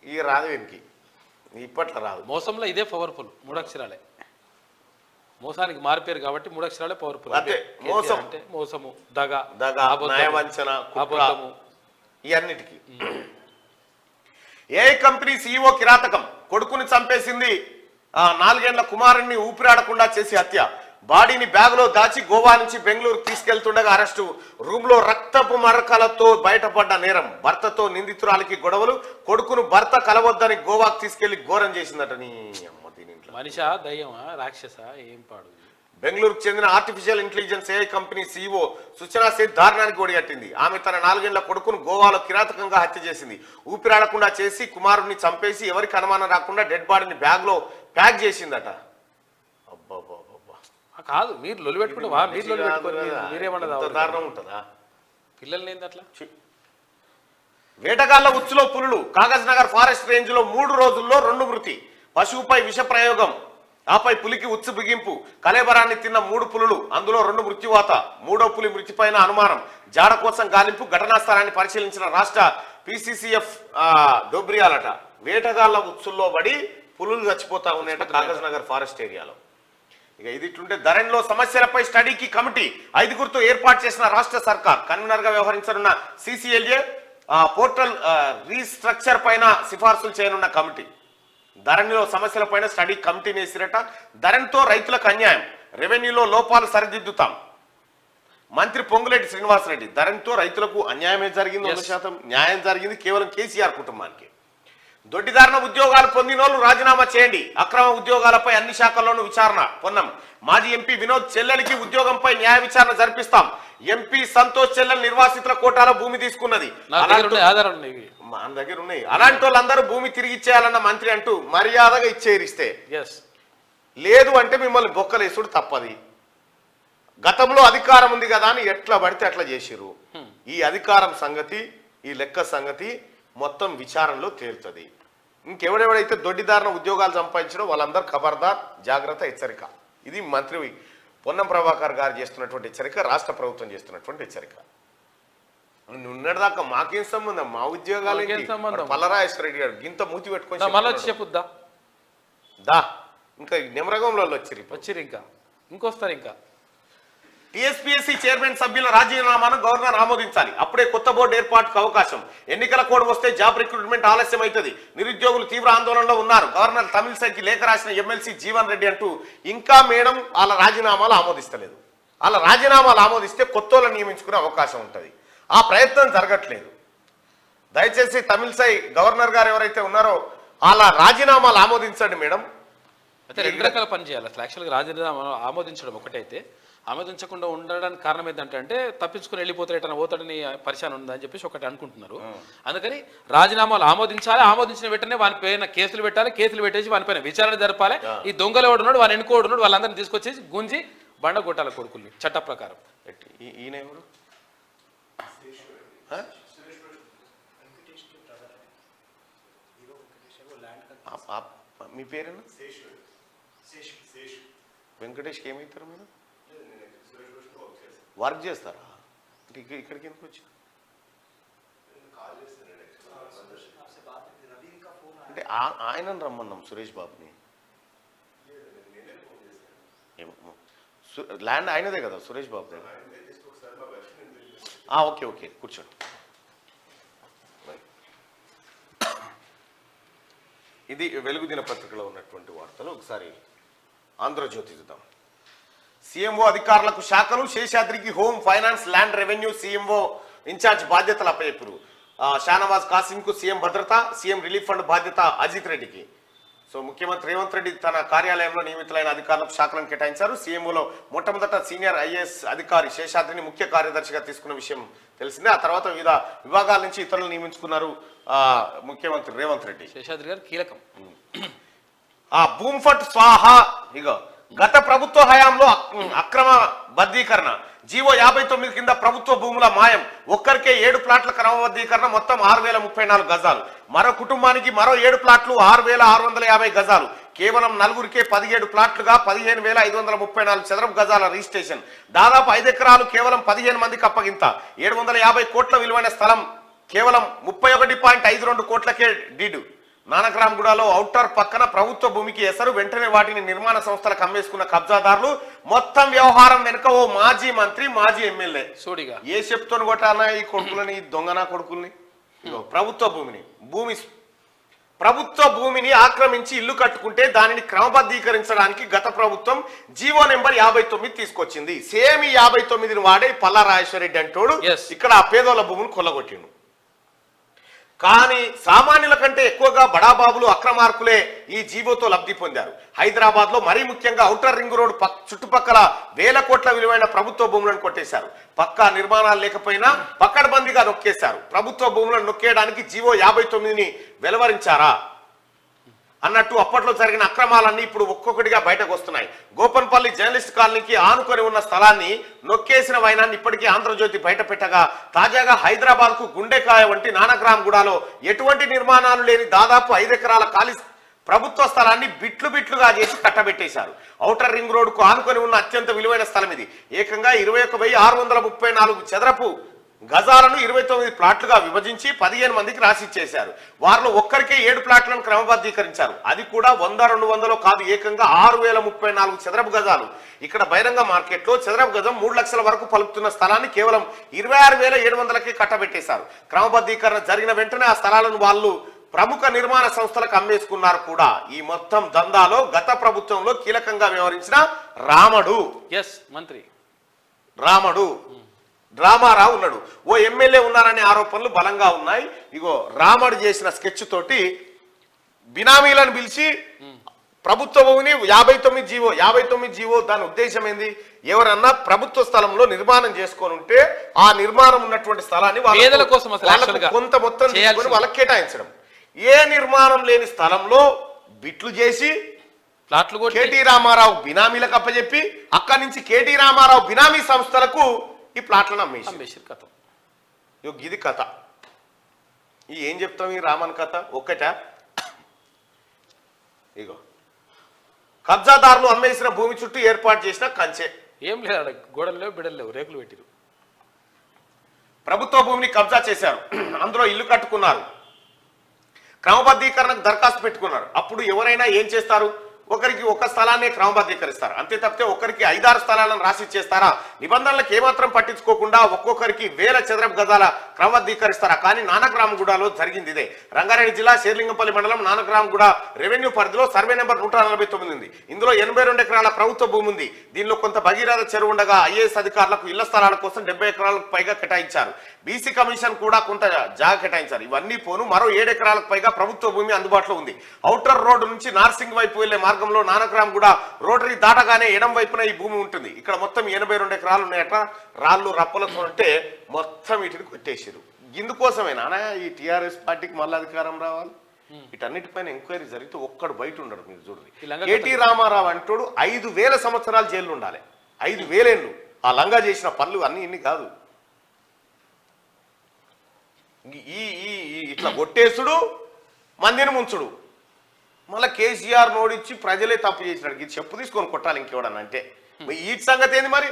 ఈ రాదు వెనికి ఇప్పట్లో రాదు. మోసంలో ఇదే పవర్ఫుల్, 3 అక్షరాలే. మోసానికి మారిపోయారు కాబట్టి 3 అక్షరాలే పవర్ఫుల్. అంటే మోసం అంటే మోసము, దగ, నయవంచన, కుట్రము, ఇవన్నిటికీ. ఏ కంపెనీ సీఈఓ కిరాతకం, కొడుకుని చంపేసింది, 4 ఏళ్ల కుమారుణ్ణి ఊపిరాడకుండా చేసి హత్య. బాడీని బ్యాగులో దాచి గోవా నుంచి బెంగళూరు తీసుకెళ్తుండగా అరెస్టు. రూమ్ లో రక్తపు మరకలతో బయటపడ్డ నేరం. భర్తతో నిందితురాలికి గొడవలు, కొడుకును భర్త కలవద్దని గోవాకు తీసుకెళ్లి ఘోరం చేసిందట. నీ అమ్మ దీనింట్లో మనిషా దయ్యమా రాక్షసా ఏం పాడు. బెంగళూరుకు చెందిన artificial intelligence AI company CEO Suchana Seth దారుణానికి ఒడిగట్టింది. ఆమె తన 4 ఏళ్ల కొడుకును గోవాలో కిరాతకంగా హత్య చేసింది. ఊపిరాడకుండా చేసి కుమారుడిని చంపేసి ఎవరికి అనుమానం రాకుండా డెడ్ బాడీని బ్యాగ్ లో ప్యాక్ చేసిందట. అబ్బాబ్బా కాదు, మీరు లొలి పెట్టుకుంటే మీరేమన్నా దారుణం ఉంటుందా? పిల్లల్ని ఏంది అట్లా? వేటగాళ్ల ఉచ్చులో పులులు. కాగజ్ నగర్ ఫారెస్ట్ రేంజ్ లో 3 రోజుల్లో 2 మృతి. పశువుపై విష ప్రయోగం, ఆపై పులికి ఉచ్చు బిగింపు. కలేబరాన్ని తిన్న 3 పులులు, అందులో 2 మృత్యువాత. 3వ పులి మృతిపైన అనుమానం. జాడ కోసం గాలింపు. ఘటనా స్థలాన్ని పరిశీలించిన రాష్ట్ర పీసీసీఎఫ్ డోబ్రియాలట. వేటగాళ్ల ఉచ్చుల్లో పడి పులులు చచ్చిపోతా ఉన్నాయట కాగజ్ నగర్ ఫారెస్ట్ ఏరియాలో. ఇక ఇది ఇట్లుంటే ధరణిలో సమస్యలపై స్టడీకి కమిటీ 5గురితో ఏర్పాటు చేసిన రాష్ట్ర సర్కార్. కన్వీనర్ గా వ్యవహరించనున్న సిసిఎల్ఏ పోర్టల్ రీస్ట్రక్చర్ పైన సిఫార్సులు చేయనున్న కమిటీ. ధరణిలో సమస్యలపైన స్టడీ కమిటీని వేసిరట. ధరణితో రైతులకు అన్యాయం, రెవెన్యూలో లోపాలు సరిదిద్దుతాం. మంత్రి పొంగులేటి శ్రీనివాసరెడ్డి. ధరణితో రైతులకు అన్యాయమే జరిగింది, 100% న్యాయం జరిగింది కేవలం కేసీఆర్ కుటుంబానికి. దొడ్డిదారిన ఉద్యోగాలు పొందినోళ్లు రాజీనామా చేయండి. అక్రమ ఉద్యోగాలపై అన్ని శాఖల్లోనూ విచారణ. పొన్నం. మాజీ ఎంపీ వినోద్ చెల్లెలికి ఉద్యోగంపై న్యాయ విచారణ జరిపిస్తాం. ఎంపీ సంతోష్ చెల్లెల్ నిర్వాసితుల కోటాలో భూమి తీసుకున్నది. మన దగ్గర ఉన్నాయి. అలాంటి వాళ్ళందరూ భూమి తిరిగి ఇచ్చేయాలన్న మంత్రి అంటూ మర్యాదగా ఇచ్చేరిస్తే, లేదు అంటే మిమ్మల్ని బొక్కలేసుడు తప్పది. గతంలో అధికారం ఉంది కదా అని ఎట్లా పడితే అట్లా చేసిరు. ఈ అధికారం సంగతి, ఈ లెక్క సంగతి మొత్తం విచారణలో తేలుతుంది. ఇంకెవడెవడైతే దొడ్డిదారిన ఉద్యోగాలు సంపాదించడో వాళ్ళందరూ ఖబర్దార్, జాగ్రత్త, హెచ్చరిక. ఇది మంత్రి పొన్నం ప్రభాకర్ గారు చేస్తున్నటువంటి హెచ్చరిక, రాష్ట్ర ప్రభుత్వం చేస్తున్నటువంటి హెచ్చరిక. ఉన్నదాకా మాకేం సంబంధం, మా ఉద్యోగాలు పల్లరాజేశ్వర రెడ్డి గారు గింత మూతి పెట్టుకొని చెప్పుద్దా దా ఇంకా నిమరగంలో వచ్చిరు ఇంకా ఇంకొస్తారు. ఇంకా టీఎస్పీఎస్సీ చైర్మన్ సభ్యుల రాజీనామాను గవర్నర్ ఆమోదించాలి. అప్పుడే కొత్త బోర్డు ఏర్పాటుకు అవకాశం. ఎన్నికల కోడ్ వస్తే జాబ్ రిక్రూట్మెంట్ ఆలస్యం అవుతుంది. నిరుద్యోగులు తీవ్ర ఆందోళనలో ఉన్నారు. గవర్నర్ తమిళసైకి లేఖ రాసిన ఎమ్మెల్సీ జీవన్ రెడ్డి అంటూ ఇంకా మేడం వాళ్ళ రాజీనామాలు ఆమోదిస్తలేదు. వాళ్ళ రాజీనామాలు ఆమోదిస్తే కొత్తోళ్ళని నియమించుకునే అవకాశం ఉంటుంది. ఆ ప్రయత్నం జరగట్లేదు. దయచేసి తమిళసై గవర్నర్ గారు ఎవరైతే ఉన్నారో వాళ్ళ రాజీనామాలు ఆమోదించండి మేడం. అయితే రెండు రకాల పని చేయాలి. అసలు యాక్చువల్గా రాజీనామా ఆమోదించడం ఒకటైతే, ఆమోదించకుండా ఉండడానికి కారణం ఏంటంటే తప్పించుకుని వెళ్ళిపోతాడు, ఎటన్నా పోతాడని పరిశాన్ ఉందని చెప్పేసి ఒకటి అనుకుంటున్నారు. అందుకని రాజీనామాలు ఆమోదించాలి. ఆమోదించిన వెంటనే వాని పైన కేసులు పెట్టాలి. కేసులు పెట్టేసి వాని పైన విచారణ జరపాలి. ఈ దొంగలు ఎవడున్నాడు, వాని ఎన్నుకోడున్నాడు, వాళ్ళందరినీ తీసుకొచ్చేసి గుంజి బండ కొట్టాలి కొడుకుల్ని చట్ట ప్రకారం. ఈయన ఎవరు? మీ పేరేనా? వెంకటేష్కి ఏమవుతారు మీరు? వర్క్ చేస్తారా? అంటే ఇక్కడికి ఎందుకు వచ్చి? అంటే ఆయనను రమ్మన్నాం సురేష్ బాబుని. ల్యాండ్ ఆయనదే కదా సురేష్ బాబు దగ్గర. ఓకే ఓకే కూర్చోండి. ఇది వెలుగు దినపత్రికలో ఉన్నటువంటి వార్తలు. ఒకసారి ఆంధ్రజ్యోతి చూద్దాం. సీఎంఓ అధికారులకు శాఖలు, శేషాద్రికి home, finance, land, revenue CMO incharge బాధ్యతలు అప్పచెప్పురు. షానవాజ్ కాసింకు సీఎం భద్రత, సీఎం రిలీఫ్ ఫండ్ బాధ్యత అజిత్ రెడ్డికి. సో ముఖ్యమంత్రి రేవంత్ రెడ్డి తన కార్యాలయంలో నియమితులైన అధికారులకు శాఖలను కేటాయించారు. సీఎంఓలో మొట్టమొదట సీనియర్ ఐఏఎస్ అధికారి శేషాద్రిని ముఖ్య కార్యదర్శిగా తీసుకున్న విషయం తెలిసిందే. ఆ తర్వాత వివిధ విభాగాల నుంచి ఇతరులను నియమించుకున్నారు ముఖ్యమంత్రి రేవంత్ రెడ్డి. శేషాద్రి గారు కీలకం. భూమ్ఫట్ స్వాహ. ఇగో గత ప్రభుత్వ హయాంలో అక్రమ బద్దీకరణ. జీవో 59 కింద ప్రభుత్వ భూముల మాయం. ఒక్కరికే 7 ప్లాట్ల క్రమబద్ధీకరణ, మొత్తం 6034 గజాలు. మరో కుటుంబానికి మరో 7 ప్లాట్లు 6650 గజాలు. కేవలం నలుగురికే 17 ప్లాట్లుగా 15534 చదరపు గజాల రిజిస్ట్రేషన్. దాదాపు 5 ఎకరాలు కేవలం 15 మందికి అప్పగింత. 750 కోట్ల విలువైన స్థలం కేవలం 31.52 కోట్లకే డీడు. నానక్రామ్గూడలో ఔటర్ పక్కన ప్రభుత్వ భూమికి ఎసరు. వెంటనే వాటిని నిర్మాణ సంస్థలకు అమ్మేసుకున్న కబ్జాదారులు. మొత్తం వ్యవహారం వెనుక ఓ మాజీ మంత్రి, మాజీ ఎమ్మెల్యే. సోడిగా ఏ చెప్తోని కొట్టానా ఈ కొడుకులని, ఈ దొంగనా కొడుకుల్ని? ప్రభుత్వ భూమిని ఆక్రమించి ఇల్లు కట్టుకుంటే దానిని క్రమబద్ధీకరించడానికి గత ప్రభుత్వం జీవో నెంబర్ 59 తీసుకొచ్చింది. సేమ్ ఈ 59ని వాడే పల్లా రాజేశ్వరరెడ్డి అంటోడు ఇక్కడ ఆ పేదోళ్ళ భూములు కొల్లగొట్టిండు. కానీ సామాన్యుల కంటే ఎక్కువగా బడాబాబులు, అక్రమార్కులే ఈ జీవోతో లబ్ధి పొందారు. హైదరాబాద్ లో మరీ ముఖ్యంగా ఔటర్ రింగ్ రోడ్ చుట్టుపక్కల 1000 కోట్ల విలువైన ప్రభుత్వ భూములను కొట్టేశారు. పక్కా నిర్మాణాలు లేకపోయినా పక్కడబందీగా నొక్కేశారు. ప్రభుత్వ భూములను నొక్కేయడానికి జీవో 59ని వెలువరించారా అన్నట్టు అప్పట్లో జరిగిన అక్రమాలన్నీ ఇప్పుడు ఒక్కొక్కటిగా బయటకు వస్తున్నాయి. గోపన్పల్లి జర్నలిస్ట్ కాలనీకి ఆనుకొని ఉన్న స్థలాన్ని నొక్కేసిన వైనాన్ని ఇప్పటికీ ఆంధ్రజ్యోతి బయట పెట్టగా, తాజాగా హైదరాబాద్ కు గుండెకాయ వంటి నానక్రామ్గూడలో ఎటువంటి నిర్మాణాలు లేని దాదాపు 5 ఎకరాల ఖాళీ ప్రభుత్వ స్థలాన్ని బిట్లుగా చేసి కట్టబెట్టేశారు. ఔటర్ రింగ్ రోడ్ కు ఆనుకొని ఉన్న అత్యంత విలువైన స్థలం ఇది. ఏకంగా 21,634 చదరపు గజాలను 29 ప్లాట్లుగా విభజించి 15 మందికి రాసిచ్చేశారు. వారిలో ఒక్కరికే 7 ప్లాట్లను క్రమబద్ధీకరించారు. అది కూడా 100-200 కాదు, ఏకంగా 6034 చదరపు గజాలు. ఇక్కడ బహిరంగ మార్కెట్లో చదరపు గజం 3 లక్షల వరకు పలుకుతున్న స్థలాన్ని కేవలం 26,700కి కట్టబెట్టేశారు. క్రమబద్ధీకరణ జరిగిన వెంటనే ఆ స్థలాలను వాళ్ళు ప్రముఖ నిర్మాణ సంస్థలకు అమ్మేసుకున్నారు కూడా. ఈ మొత్తం దందాలో గత ప్రభుత్వంలో కీలకంగా వ్యవహరించిన రామడు డ్రామారావు ఉన్నాడు. ఓ ఎమ్మెల్యే ఉన్నారనే ఆరోపణలు బలంగా ఉన్నాయి. ఇగో రామడు చేసిన స్కెచ్ తోటి బినామీలను పిలిచి ప్రభుత్వ భూమిని 59 జీవో దాని ఉద్దేశం ఏంది? ఎవరన్నా ప్రభుత్వ స్థలంలో నిర్మాణం చేసుకొని ఉంటే ఆ నిర్మాణం ఉన్నటువంటి స్థలాన్ని కొంత మొత్తం తీసుకొని వాళ్ళకి కేటాయించడం. ఏ నిర్మాణం లేని స్థలంలో బిట్లు చేసి కేటీ రామారావు బినామీలకు అప్పచెప్పి అక్కడి నుంచి కేటీ రామారావు బినామీ సంస్థలకు ఈ ప్లాట్లను అమ్మేసారు. కథ ఇది కథ. ఏం చెప్తాం ఈ రామన్ కథ? ఒక్కట ఇగో కబ్జాదారులు అమ్మేసిన భూమి చుట్టూ ఏర్పాటు చేసిన కంచె. ఏం లేదు, గోడలు లేవు, బిడలు లేవు, రేకులు పెట్టిరు. ప్రభుత్వ భూమిని కబ్జా చేశారు. అందులో ఇల్లు కట్టుకున్నారు. క్రమబద్ధీకరణకు దరఖాస్తు పెట్టుకున్నారు. అప్పుడు ఎవరైనా ఏం చేస్తారు? ఒకరికి ఒక స్థలాన్ని క్రమబద్ధీకరిస్తారు, అంతే తప్పితే ఒకరికి 5-6 స్థలాలను రాసి ఇచ్చేస్తారా? నిబంధనలకు ఏమాత్రం పట్టించుకోకుండా ఒక్కొక్కరికి 1000 చదరపు గజాల క్రమబద్ధీకరిస్తారా? కానీ నానక్రామ్గూడలో జరిగింది ఇదే. రంగారెడ్డి జిల్లా శేర్లింగంపల్లి మండలం నానక్రామ్గూడ రెవెన్యూ పరిధిలో సర్వే నెంబర్ 149 ఉంది. ఇందులో 82 ఎకరాల ప్రభుత్వ భూమి ఉంది. దీనిలో కొంత భగీరథ చెరువు ఉండగా ఐఏఎస్ అధికారులకు ఇళ్ల స్థలాల కోసం 70 ఎకరాలకు పైగా కేటాయించారు. బీసీ కమిషన్ కూడా కొంత జాగా కేటాయించారు. ఇవన్నీ పోను మరో 7 ఎకరాలకు పైగా ప్రభుత్వ భూమి అందుబాటులో ఉంది. ఔటర్ రోడ్డు నుంచి నార్సింగ్ వైపు వెళ్లే మార్గంలో నానక్రామ్గూడ రోటరీ దాటగానే ఎడం వైపున ఈ భూమి ఉంటుంది. ఇక్కడ మొత్తం 82 ఎకరాలు ఉన్నాయట. రాళ్ళు రప్పలతో అంటే మొత్తం వీటిని కొట్టేసారు. ఇందుకోసమే నానా ఈ టీఆర్ఎస్ పార్టీకి మళ్ళీ అధికారం రావాలి. వీటన్నిటిపైన ఎంక్వైరీ జరిగితే ఒక్కడు బయట ఉండడు. మీరు చూడండి, కేటీ రామారావు అంటోడు 5000 సంవత్సరాలు జైలు ఉండాలి. 5000 ఏళ్ళు ఆ లంగా చేసిన పనులు అన్ని ఇన్ని కాదు. ఇట్లా కొట్టేసుడు, మందిని ముంచుడు, మళ్ళీ కేసీఆర్ నోడిచ్చి ప్రజలే తప్పు చేసినాడు. ఇది చెప్పు తీసుకొని కొట్టాలి ఇంకెవడన్నా అంటే. ఈ సంగతి ఏంది మరి?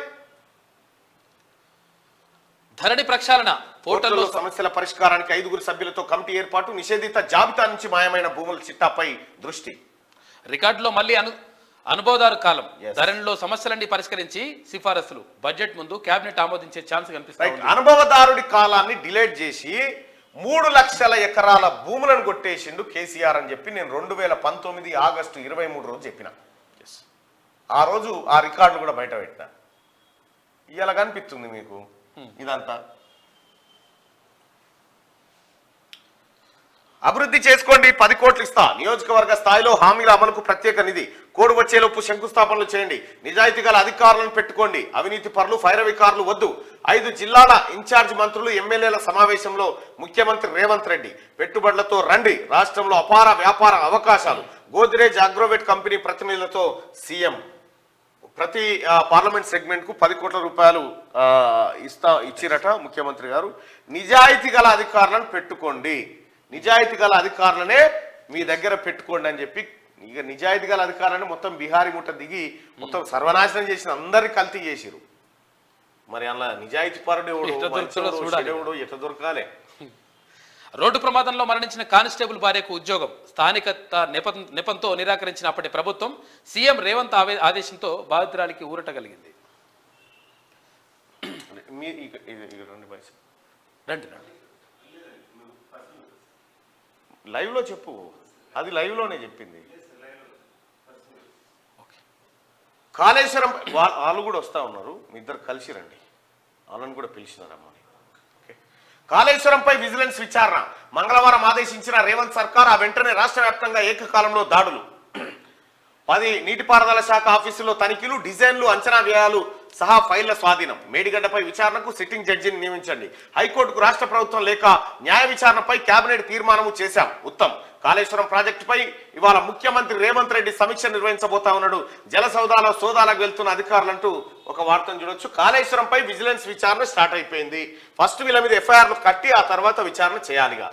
ధరణి ప్రక్షాళన పోర్టల్లో సమస్యల పరిష్కారానికి 5 సభ్యులతో కమిటీ ఏర్పాటు. నిషేధిత జాబితా నుంచి మాయమైన భూముల చిట్టాపై దృష్టి. రికార్డులో మళ్ళీ అనుభవదారు కాలం. ధరణిలో సమస్యలన్నీ పరిష్కరించి సిఫారసులు. బడ్జెట్ ముందు కేబినెట్ ఆమోదించే ఛాన్స్ కనిపిస్తుంది. అనుభవదారుడి కాలాన్ని డిలేట్ చేసి 3 లక్షల ఎకరాల భూములను కొట్టేసిండు కేసీఆర్ అని చెప్పి నేను 2019 ఆగస్టు 23 రోజు చెప్పిన. ఆ రోజు ఆ రికార్డులు కూడా బయట పెట్టిన. ఇవాళ కనిపిస్తుంది మీకు ఇదంతా. అభివృద్ధి చేసుకోండి, 10 కోట్లు ఇస్తా. నియోజకవర్గ స్థాయిలో హామీల అమలుకు ప్రత్యేక నిధి. కోడ్ వచ్చేలోపు శంకుస్థాపనలు చేయండి. నిజాయితీ గల అధికారులను పెట్టుకోండి. అవినీతి పరులు, ఫైరవికారులు వద్దు. 5 జిల్లాల ఇన్ఛార్జ్ మంత్రులు, ఎమ్మెల్యేల సమావేశంలో ముఖ్యమంత్రి రేవంత్ రెడ్డి. పెట్టుబడులతో రండి, రాష్ట్రంలో అపార వ్యాపార అవకాశాలు. గోద్రేజ్ అగ్రోవెట్ కంపెనీ ప్రతినిధులతో సీఎం. ప్రతి పార్లమెంట్ సెగ్మెంట్ కు 10 కోట్ల రూపాయలు ఇచ్చిరట ముఖ్యమంత్రి గారు. నిజాయితీ గల అధికారులను పెట్టుకోండి, నిజాయితీ గల అధికారులనే మీ దగ్గర పెట్టుకోండి అని చెప్పి. ఇక నిజాయితీ గల అధికారులను మొత్తం బీహారీ ముట్ట దిగి మొత్తం సర్వనాశనం చేసిన అందరికి కల్తీ చేసిరు. మరి అలా నిజాయితీ పరుడు ఎవడు ఎట్లా దొరకాలి? రోడ్డు ప్రమాదంలో మరణించిన కానిస్టేబుల్ భార్యకు ఉద్యోగం. స్థానికత నెపంతో నిరాకరించిన అప్పటి ప్రభుత్వం సీఎం రేవంత్ ఆదేశంతో బాధితురాలికి ఊరట కలిగింది. లైవ్ లో చెప్పు, అది లైవ్ లోనే చెప్పింది. కాళేశ్వరం వాళ్ళు కూడా వస్తా ఉన్నారు, మీ ఇద్దరు కలిసి రండి, వాళ్ళని కూడా పిలిచినారమ్మా. కాళేశ్వరంపై విజిలెన్స్ విచారణ మంగళవారం ఆదేశించిన రేవంత్ సర్కార్ ఆ వెంటనే రాష్ట్ర వ్యాప్తంగా ఏకకాలంలో దాడులు. 10 నీటిపారుదల శాఖ ఆఫీసుల్లో తనిఖీలు, డిజైన్లు, అంచనా వ్యయాలు సహా ఫైళ్ల స్వాధీనం. మేడిగడ్డపై విచారణకు సిట్టింగ్ జడ్జిని నియమించండి. హైకోర్టుకు రాష్ట్ర ప్రభుత్వం లేక న్యాయ విచారణపై కేబినెట్ తీర్మానము చేశాం. ఉత్తమ్. కాళేశ్వరం ప్రాజెక్టుపై ఇవాళ ముఖ్యమంత్రి రేవంత్ రెడ్డి సమీక్ష నిర్వహించబోతా ఉన్నాడు. జల సోదాలకు వెళ్తున్న అధికారులంటూ ఒక వార్తను చూడొచ్చు. కాళేశ్వరంపై విజిలెన్స్ విచారణ స్టార్ట్ అయిపోయింది. ఫస్ట్ వీళ్ళ మీద ఎఫ్ఐఆర్లు కట్టి ఆ తర్వాత విచారణ చేయాలిగా.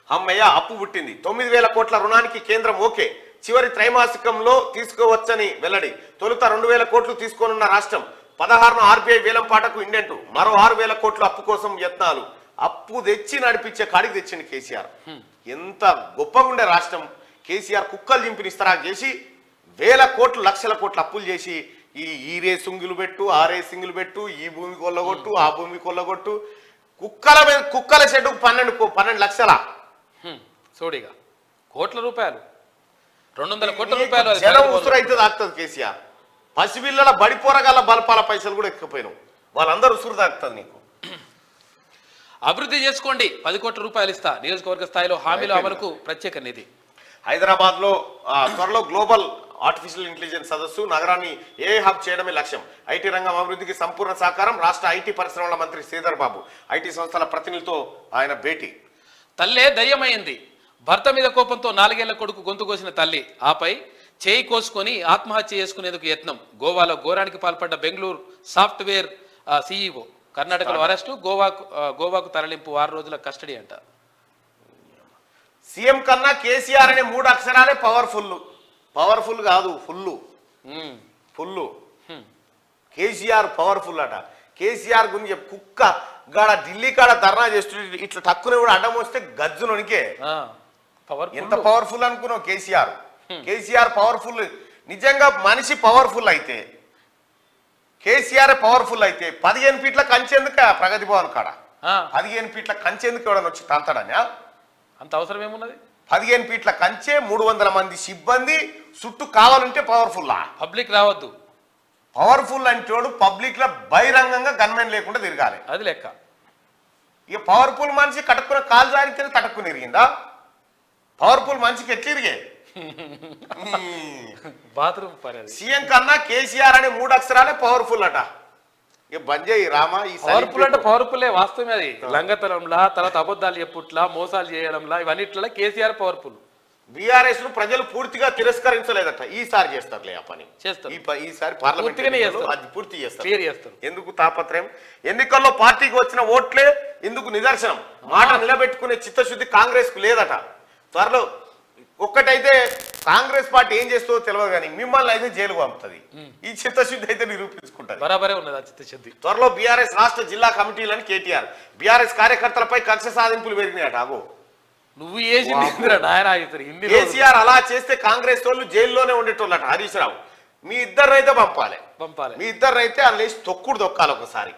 అమ్మయ్య, అప్పు పుట్టింది. 9,000 కోట్ల రుణానికి కేంద్రం ఓకే. చివరి త్రైమాసికంలో తీసుకోవచ్చని వెల్లడి. తొలుత 2,000 కోట్లు తీసుకోనున్న రాష్ట్రం. 16న ఆర్బీఐ వేలంపాటకు ఇండెంటు. మరో 6,000 కోట్ల అప్పు కోసం యత్నాలు. అప్పు తెచ్చి నడిపించే కాడికి తెచ్చింది కేసీఆర్. ఎంత గొప్పగా ఉండే రాష్ట్రం. కేసీఆర్ కుక్కలు జింపినిస్తరా చేసి 1,000 కోట్లు, లక్షల కోట్ల అప్పులు చేసి ఈ రేసింగులు పెట్టు, ఆ రేసింగులు పెట్టు, ఈ భూమి కొల్లగొట్టు, ఆ భూమి కొల్లగొట్టు, కుక్కల షెడ్డుకు 12 లక్షల సోడిగా కోట్ల రూపాయలు, 200 కోట్ల రూపాయలు. జనం ఉసురు అయితే తాకుతుంది కేసీఆర్. పసిపిల్లల బడిపోరగాల బలపాల పైసలు కూడా ఎక్కిపోయినావు. వాళ్ళందరూ ఉసురు తాకుతుంది నీకు. అభివృద్ధి చేసుకోండి, 10 కోట్ల రూపాయలు ఇస్తా. నియోజకవర్గ స్థాయిలో హామీల అమలుకు ప్రత్యేక నిధి. హైదరాబాద్ లో త్వరలో గ్లోబల్ ఆర్టిఫిషియల్ ఇంటెలిజెన్స్ సదస్సు. నగరాన్ని ఏ హబ్ చేయడమే లక్ష్యం. ఐటీ రంగం అభివృద్ధికి సంపూర్ణ సహకారం. రాష్ట్ర ఐటీ పరిశ్రమల మంత్రి శ్రీధర్ బాబు. ఐటీ సంస్థల ప్రతినిధులతో ఆయన భేటీ. తల్లే దయ్యమైంది. భర్త మీద కోపంతో 4 ఏళ్ల కొడుకు గొంతు కోసిన తల్లి. ఆపై చేయి కోసుకొని ఆత్మహత్య చేసుకునేందుకు యత్నం. గోవాలో ఘోరానికి పాల్పడ్డ బెంగళూరు సాఫ్ట్వేర్ సీఈఓ. కర్ణాటకలో అరెస్టు. గోవాకు తరలింపు. 6 రోజుల కస్టడీ అంట. సీఎం కన్నా కేసీఆర్ అనే 3 అక్షరాలే పవర్ఫుల్. పవర్ఫుల్ కాదు, ఫుల్. కేసీఆర్ పవర్ఫుల్ అట. కేసీఆర్ గురించి కుక్క గాడ ఢిల్లీ కాడ ధర్నా చేస్తుంటే ఇట్లా టక్కున కూడా అడ్డం వస్తే గజ్జునొనికే. ఎంత పవర్ఫుల్ అనుకున్నావు కేసీఆర్. కేసీఆర్ పవర్ఫుల్, నిజంగా మనిషి పవర్ఫుల్ అయితే కేసీఆర్ పవర్ఫుల్ అయితే 15 ఫీట్ల కంచెందుకు ప్రగతి భవన్ కాడ 15 ఫీట్ల కంచెందుకు ఎవడన్నా వచ్చి తంతాడనా? అంత అవసరం ఏమున్నది? 15 ఫీట్ల కంచె, 300 మంది సిబ్బంది చుట్టూ కావాలంటే పవర్ఫుల్లా? పబ్లిక్ రావద్దు. పవర్ఫుల్ అంటే పబ్లిక్ లో బహిరంగంగా గన్మెన్ లేకుండా తిరగాలి, అది లెక్క. ఇక పవర్ఫుల్ మనిషి కట్టుకున్న కాలు జారితేనే తట్టుకుని ఇరిగిందా? పవర్ఫుల్ మనిషికి ఎట్లా ఇరిగే? బాత్రూమ్ సీఎం కన్నా కేసీఆర్ అనే 3 అక్షరాలే పవర్ఫుల్ అట. ఇక బంద్ చేయి రామా. ఈ పవర్ఫుల్ అంటే పవర్ఫుల్లే, వాస్తవమే. అది లంగతనంలా, తర్వాత అబద్ధాలు చెప్పుట్లా, మోసాలు చేయడంలా, ఇవన్నిట్లా కేసీఆర్ పవర్ఫుల్. బీఆర్ఎస్ ను ప్రజలు పూర్తిగా తిరస్కరించలేదట. ఈసారి చేస్తారులే ఆ పని, చేస్తారు. ఈసారి పార్లమెంట్ అది పూర్తి చేస్తారు. ఎందుకు తాపత్రయం? ఎన్నికల్లో పార్టీకి వచ్చిన ఓట్లే ఇందుకు నిదర్శనం. మాట నిలబెట్టుకునే చిత్తశుద్ధి కాంగ్రెస్ కు లేదట. త్వరలో ఒక్కటైతే కాంగ్రెస్ పార్టీ ఏం చేస్తుందో తెలియదు కానీ మిమ్మల్ని అయితే జైలు పంపుతుంది. ఈ చిత్తశుద్ధి అయితే నిరూపించుకుంటారు. బరాబరే ఉన్నది ఆ చిత్తశుద్ధి. త్వరలో బీఆర్ఎస్ రాష్ట్ర జిల్లా కమిటీలను కేటీఆర్, బీఆర్ఎస్ కార్యకర్తలపై కక్ష సాధింపులు పెరిగినాయట. అగో నువ్వు కేసీఆర్ అలా చేస్తే కాంగ్రెస్ వాళ్ళు జైల్లోనే ఉండేటోళ్ళట. హరీష్ రావు మీ ఇద్దరినైతే పంపాలి. మీ ఇద్దరినైతే అల్లేసి తొక్కుడు దొక్కాలి ఒకసారి.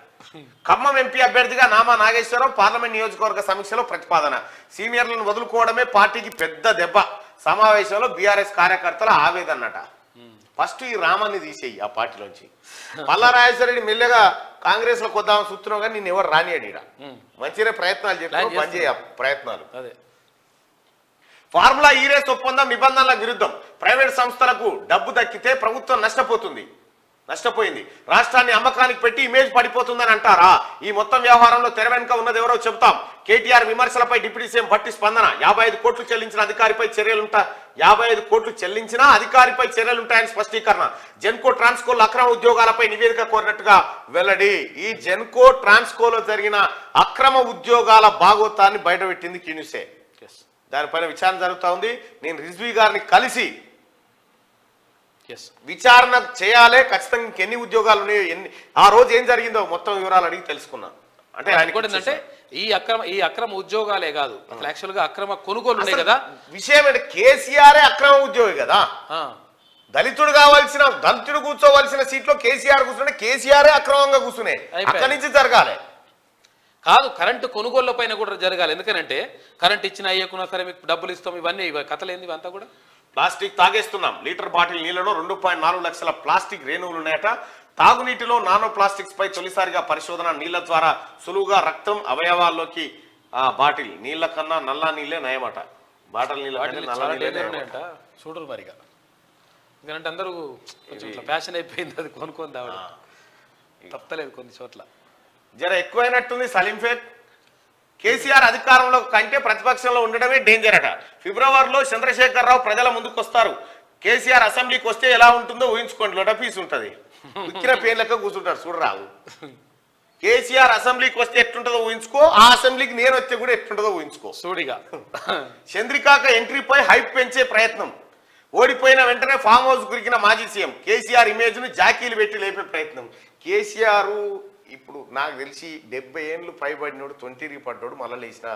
ఖమ్మం ఎంపీ అభ్యర్థిగా నామా నాగేశ్వరరావు పార్లమెంట్ నియోజకవర్గ సమీక్షలో ప్రతిపాదన. సీనియర్లను వదులుకోవడమే పార్టీకి పెద్ద దెబ్బ. సమావేశంలో బీఆర్ఎస్ కార్యకర్తల ఆవేదనట. ఫస్ట్ ఈ రామాన్ని తీసేయి ఆ పార్టీలోంచి. పల్లారాజేశ్వరరెడ్డి మెల్లగా కాంగ్రెస్ లో కొద్దామని చూస్తున్నావు కానీ నేను ఎవరు రానియడు. మంచిగా ప్రయత్నాలు చెప్పి పనిచేయ ప్రయత్నాలు. ఫార్ములా ఈ రేస్ ఒప్పందం నిబంధనల విరుద్ధం. ప్రైవేట్ సంస్థలకు డబ్బు దక్కితే ప్రభుత్వం నష్టపోయింది. రాష్ట్రాన్ని అమ్మకానికి పెట్టి ఇమేజ్ పడిపోతుందని అంటారా? ఈ మొత్తం వ్యవహారంలో తెర వెనుక ఉన్నది ఎవరో చెప్తాం. కేటీఆర్ విమర్శలపై డిప్యూటీ సీఎం భట్టి స్పందన. 55 కోట్లు చెల్లించిన అధికారిపై చర్యలుంటా 55 కోట్లు చెల్లించినా అధికారిపై చర్యలుంటాయని స్పష్టీకరణ. జెన్కో ట్రాన్స్కోల్ అక్రమ ఉద్యోగాలపై నివేదిక కోరినట్టుగా వెల్లడి. ఈ జెన్కో ట్రాన్స్కోలో జరిగిన అక్రమ ఉద్యోగాల భాగోతాన్ని బయటపెట్టింది న్యూసే. దానిపైన విచారణ జరుగుతూ ఉంది. నేను రిజ్వీ గారిని కలిసి విచారణ చేయాలి ఖచ్చితంగా. ఇంకెన్ని ఉద్యోగాలు ఉన్నాయో, ఆ రోజు ఏం జరిగిందో మొత్తం వివరాలు అడిగి తెలుసుకున్నా. అంటే అంటే ఈ అక్రమ ఉద్యోగాలే కాదు, యాక్చువల్ గా అక్రమ కొనుగోలు ఉన్నాయి కదా. విషయం ఏంటి, కేసీఆర్ అక్రమ ఉద్యోగి కదా. దళితుడు కూర్చోవలసిన సీట్లో కేసీఆర్ కూర్చుంటే కేసీఆర్ అక్రమంగా కూర్చునే. అక్కడి నుంచి జరగాలి కాదు, కరెంటు కొనుగోళ్ల పైన కూడా జరగాలి. ఎందుకంటే కరెంట్ ఇచ్చిన అయ్యకున్నా సరే మీకు డబ్బులు ఇస్తాం, ఇవన్నీ కథలేంది ఇవంతా కూడా. ప్లాస్టిక్ తాగేస్తున్నాం. లీటర్ బాటిల్ నీళ్లలో 2.4 లక్షల ప్లాస్టిక్ రేణువులు ఉన్నాయట. తాగునీటిలో నానో ప్లాస్టిక్స్ పై తొలిసారిగా పరిశోధన. నీళ్ల ద్వారా సులువుగా రక్తం అవయవాల్లోకి. బాటిల్ నీళ్ల కన్నా నల్ల నీళ్లే నయమట. బాటిల్ నీళ్ళ చూడరు మరిగా, ఎందుకంటే అందరూ కొంచెం ఫ్యాషన్ అయిపోయింది అది కొనుక్కొని తాగడం. తప్పలేదు కొన్ని చోట్ల, జర ఎక్కువైనట్టుంది. సలీంఫేట్ కేసీఆర్ అధికారంలో కంటే ప్రతిపక్షంలో ఉండడమే డేంజర్ అట. ఫిబ్రవరిలో చంద్రశేఖరరావు ప్రజల ముందుకు వస్తారు. కేసీఆర్ అసెంబ్లీకి వస్తే ఎలా ఉంటుందో ఊహించుకోండి. లొటపీస్ ఉంటుంది, ఉక్కిన పేన్ లెక్క కూర్చుంటారు చూడరావు. కేసీఆర్ అసెంబ్లీకి వస్తే ఎట్లుంటుందో ఊహించుకో, ఆ అసెంబ్లీకి నేను వస్తే కూడా ఎట్లుంటుందో ఊహించుకో. సూడిగా చంద్రికాక ఎంట్రీపై హైప్ పెంచే ప్రయత్నం. ఓడిపోయిన వెంటనే ఫామ్ హౌస్ కురికిన మాజీ సీఎం. కేసీఆర్ ఇమేజ్ ను జాకీలు పెట్టి లేపే ప్రయత్నం. కేసీఆర్ ఇప్పుడు నాకు తెలిసి 70 ఏళ్ళు పైబడినోడు 20 పడ్డాడు మళ్ళీ లేచిన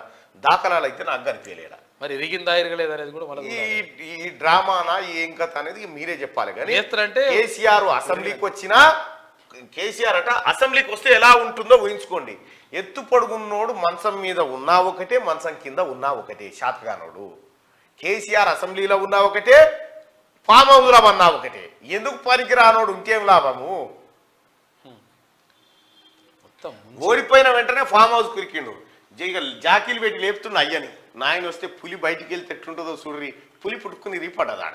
దాఖలాలు అయితే నాకు కనిపించలేడా. మరి ఎరిగిందా ఎరగలేదు అనేది కూడా ఈ డ్రామానా ఏం కథ అనేది మీరే చెప్పాలి. కానీ కేసీఆర్ అసెంబ్లీకి వచ్చినా కేసీఆర్ అట అసెంబ్లీకి వస్తే ఎలా ఉంటుందో ఊహించుకోండి. ఎత్తు పొడుగున్నోడు మంచం మీద ఉన్నా ఒకటే, మంచం కింద ఉన్నా ఒకటే. శాతగానోడు కేసీఆర్ అసెంబ్లీలో ఉన్నా ఒకటే, ఫామ్ హౌస్లో ఉన్నా ఒకటే. ఎందుకు పనికి రానోడు ఇంకేం లాభము? ఓడిపోయిన వెంటనే ఫామ్ హౌస్ కురికిండు. జాకీలు పెట్టి లేపుతున్న అయ్యని. నాయన వస్తే పులి బయటికి వెళ్తే ఎట్లుంటుందో చూడ్రి. పులి పుట్టుకుని రీపడ్డదాడ.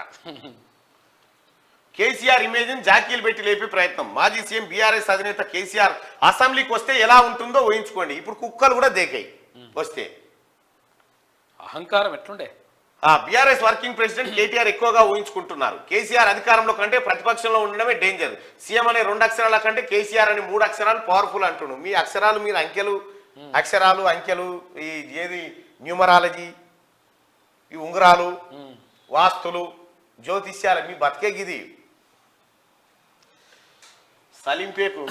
కేసీఆర్ ఇమేజ్ ని జాకీలు పెట్టి లేపే ప్రయత్నం. మాజీ సీఎం బీఆర్ఎస్ అధినేత కేసీఆర్ అసెంబ్లీకి వస్తే ఎలా ఉంటుందో ఊహించుకోండి. ఇప్పుడు కుక్కలు కూడా దేకాయి వస్తే. అహంకారం ఎట్లుండే. బీఆర్ఎస్ వర్కింగ్ ప్రెసిడెంట్ కేటీఆర్ ఎక్కువగా ఊహించుకుంటున్నారు. కేసీఆర్ అధికారంలో కంటే ప్రతిపక్షంలో ఉండడమే డేంజర్. సీఎం అనే 2 అక్షరాల కంటే కేసీఆర్ అని 3 అక్షరాలు పవర్ఫుల్ అంటున్నాడు. మీ అక్షరాలు మీరు అంకెలు ఈ ఏది న్యూమరాలజీ, ఈ ఉంగరాలు, వాస్తులు, జ్యోతిష్యాలు మీ బతికే గిది. సలీంపేకు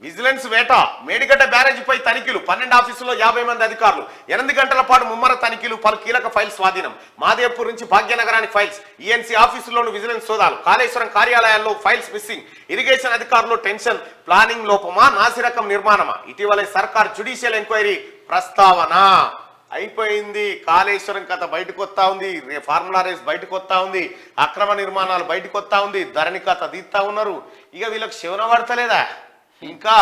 విజిలెన్స్ వేట, మేడిగడ్డ బ్యారేజీపై తనిఖీలు, 12 ఆఫీసుల్లో 50 మంది అధికారులు, 8 గంటల పాటు ముమ్మర తనిఖీలు, పలు కీలక ఫైల్స్ స్వాధీనం. మాదేపూర్ నుంచి భాగ్యనగరానికి ఫైల్స్, ఈఎన్సీ ఆఫీసుల్లోనూ విజిలెన్స్ సోదాలు, కాళేశ్వరం కార్యాలయాల్లో ఫైల్స్ మిస్సింగ్, ఇరిగేషన్ అధికారులు టెన్షన్, ప్లానింగ్ లోపమా, నాసిరకం నిర్మాణమా? ఇటీవలే సర్కార్ జ్యుడిషియల్ ఎంక్వైరీ ప్రస్తావన. అయిపోయింది. కాళేశ్వరం కథ బయటకు వస్తా ఉంది, ఫార్ములా రేస్ బయటకు వస్తా ఉంది, అక్రమ నిర్మాణాలు బయటకు వస్తా ఉంది, ధరణి కథ తీస్తా ఉన్నారు. ఇక వీళ్ళకి శివన పడతలేదా? ఇంకా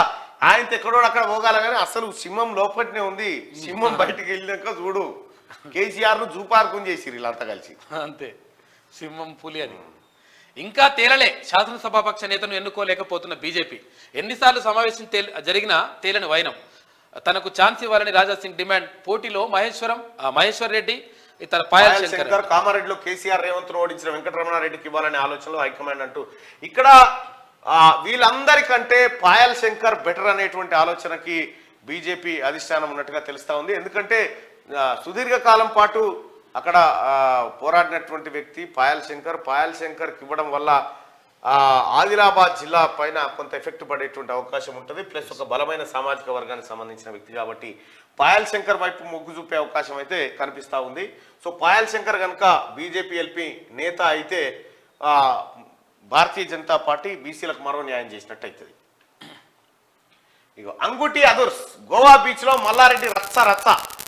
ఆయనతో ఎక్కడో అక్కడ పోగాల కానీ అసలు సింహం లోపట్నే ఉంది. సింహం బయటికి వెళ్ళాక చూడు, కేసీఆర్ ను జూ పార్కుని చేసిరు వీళ్ళంతా కలిసి. అంతే, సింహం పులి అని. ఇంకా తేలలే శాసనసభాపక్ష నేతను ఎన్నుకోలేకపోతున్న బీజేపీ. ఎన్నిసార్లు సమావేశం జరిగినా తేలని వైనం. తనకు ఛాన్స్ ఇవ్వాలని రాజా సింగ్ డిమాండ్. పోటీలో మహేశ్వర్ రెడ్డి, ఇతర పాయల్ శంకర్. కామారెడ్డిలో కేసీఆర్ రేవంత్ ను ఓడించిన వెంకటరమణారెడ్డికి ఇవ్వాలనే ఆలోచనలో హైకమాండ్ అంటూ ఇక్కడ వీళ్ళందరికంటే పాయల్ శంకర్ బెటర్ అనేటువంటి ఆలోచనకి బీజేపీ అధిష్టానం ఉన్నట్టుగా తెలుస్తా ఉంది. ఎందుకంటే సుదీర్ఘకాలం పాటు అక్కడ పోరాడినటువంటి వ్యక్తి పాయల్ శంకర్కి ఇవ్వడం వల్ల ఆదిలాబాద్ జిల్లా పైన కొంత ఎఫెక్ట్ పడేటువంటి అవకాశం ఉంటుంది. ప్లస్ ఒక బలమైన సామాజిక వర్గానికి సంబంధించిన వ్యక్తి కాబట్టి పాయల్ శంకర్ వైపు మొగ్గు చూపే అవకాశం అయితే కనిపిస్తూ ఉంది. సో పాయల్ శంకర్ కనుక బీజేపీ ఎల్పీ నేత అయితే భారతీయ జనతా పార్టీ బీసీలకు మరో న్యాయం చేసినట్టు అవుతుంది. ఇగో అంగుటి అదుర్స్, గోవా బీచ్ లో మల్లారెడ్డి రచ్చ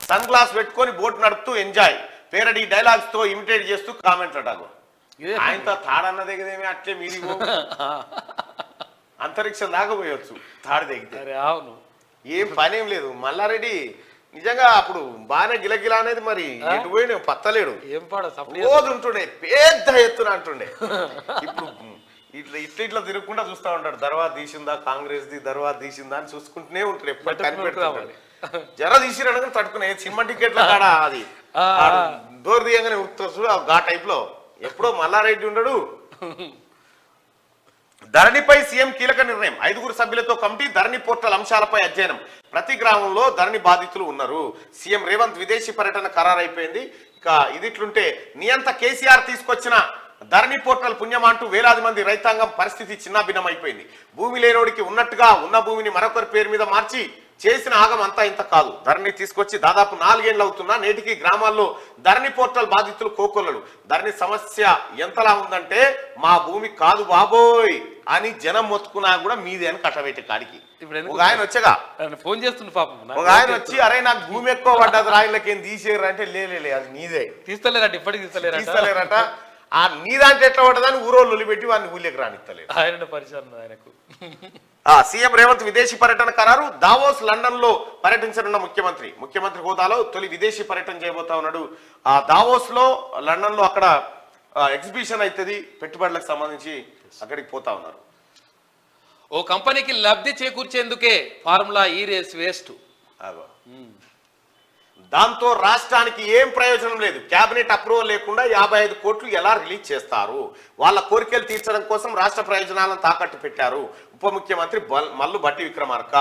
సన్ గ్లాస్ పెట్టుకొని బోట్ నడుపుతూ ఎంజాయ్, పేరడీ డైలాగ్స్ తో ఇమిటేట్ చేస్తూ కామెంట్ అటాగు. ఆయనతో తాడన్నదే కదేమి, అట్లే మీది అంతరిక్షం దాకపోయొచ్చు తాడు దిగితే. అవును, ఏం పని ఏం లేదు. మల్లారెడ్డి నిజంగా అప్పుడు బాగానే గిలగిలా అనేది మరి ఎటు పోయిన పత్తలేడు, ఏం పాడ రోజు ఉంటుండే పెద్ద ఎత్తున అంటుండే. ఇప్పుడు ఇట్లా తిరుగుకుంటా చూస్తా ఉంటాడు, దర్వాజ తీసిందా కాంగ్రెస్ ది, దర్వాజ తీసిందా అని చూసుకుంటూనే ఉంటాడు. ఎప్పుడు కనిపెడుతున్నాడు, జర తీసిరనగా తట్టుకునే సినిమా టికెట్ల కాడ అది డోర్ తీయంగానే ఉత్తరు ఆ టైప్ లో ఎప్పుడో మల్లారెడ్డి ఉండడు. ధరణిపై సీఎం కీలక నిర్ణయం, 5 సభ్యులతో కమిటీ, ధరణి పోర్టల్ అంశాలపై అధ్యయనం. ప్రతి గ్రామంలో ధరణి బాధితులు ఉన్నారు. సీఎం రేవంత్ విదేశీ పర్యటన ఖరారైపోయింది. ఇక ఇదిట్లుంటే నియంత కేసీఆర్ తీసుకొచ్చిన ధరణి పోర్టల్ పుణ్యమంటూ వేలాది మంది రైతాంగం పరిస్థితి చిన్నాభిన్నమైపోయింది. భూమి లేనోడికి ఉన్నట్టుగా ఉన్న భూమిని మరొకరి పేరు మీద మార్చి చేసిన ఆగం అంతా ఇంత కాదు. ధరణి తీసుకొచ్చి దాదాపు 4 ఏళ్ళు అవుతున్నా నేటికి గ్రామాల్లో ధరణి పోర్టల్ బాధితులు కోకొల్లలు. ధరణి సమస్య ఎంతలా ఉందంటే మా భూమి కాదు బాబోయ్ అని జనం మొత్తుకున్నా కూడా మీదే అని కట్టబెట్టే కాడికి. ఒక ఆయన వచ్చగా ఫోన్ చేస్తుంది పాపం, ఒక ఆయన వచ్చి అరే నాకు భూమి ఎక్కువ పడ్డది రాయిలకి ఏం తీసేయరు అంటే లే అది నీదే, తీస్తలేరట, ఇప్పటికి తీస్తలేరట. ఆ నీ దాంట్లో ఎట్లా పడ్డదని ఊరోళ్ళు పెట్టి వాడిని ఊళ్ళకి రానిస్తలేరు. ఆయన పరిచయం ఆయనకు. సీఎం రేవంత్ విదేశీ పర్యటన ఖరారు. దావోస్ లండన్ లో పర్యటించనున్న ముఖ్యమంత్రి హోదాలో తొలి విదేశీ పర్యటన చేయబోతా ఉన్నాడు. ఆ దావోస్ లో లండన్ లో అక్కడ ఎగ్జిబిషన్ అవుతుంది, పెట్టుబడులకు సంబంధించి అక్కడికి పోతా ఉన్నారు. ఓ కంపెనీకి లబ్ధి చేకూర్చేందుకే ఫార్ములా ఈ రేస్ వేస్ట్. దాంతో రాష్ట్రానికి ఏం ప్రయోజనం లేదు. కేబినెట్ అప్రూవల్ లేకుండా 55 కోట్లు ఎలా రిలీజ్ చేస్తారు? వాళ్ళ కోరికలు తీర్చడం కోసం రాష్ట్ర ప్రయోజనాలను తాకట్టు పెట్టారు. ఉప ముఖ్యమంత్రి మల్లు భట్టి విక్రమార్క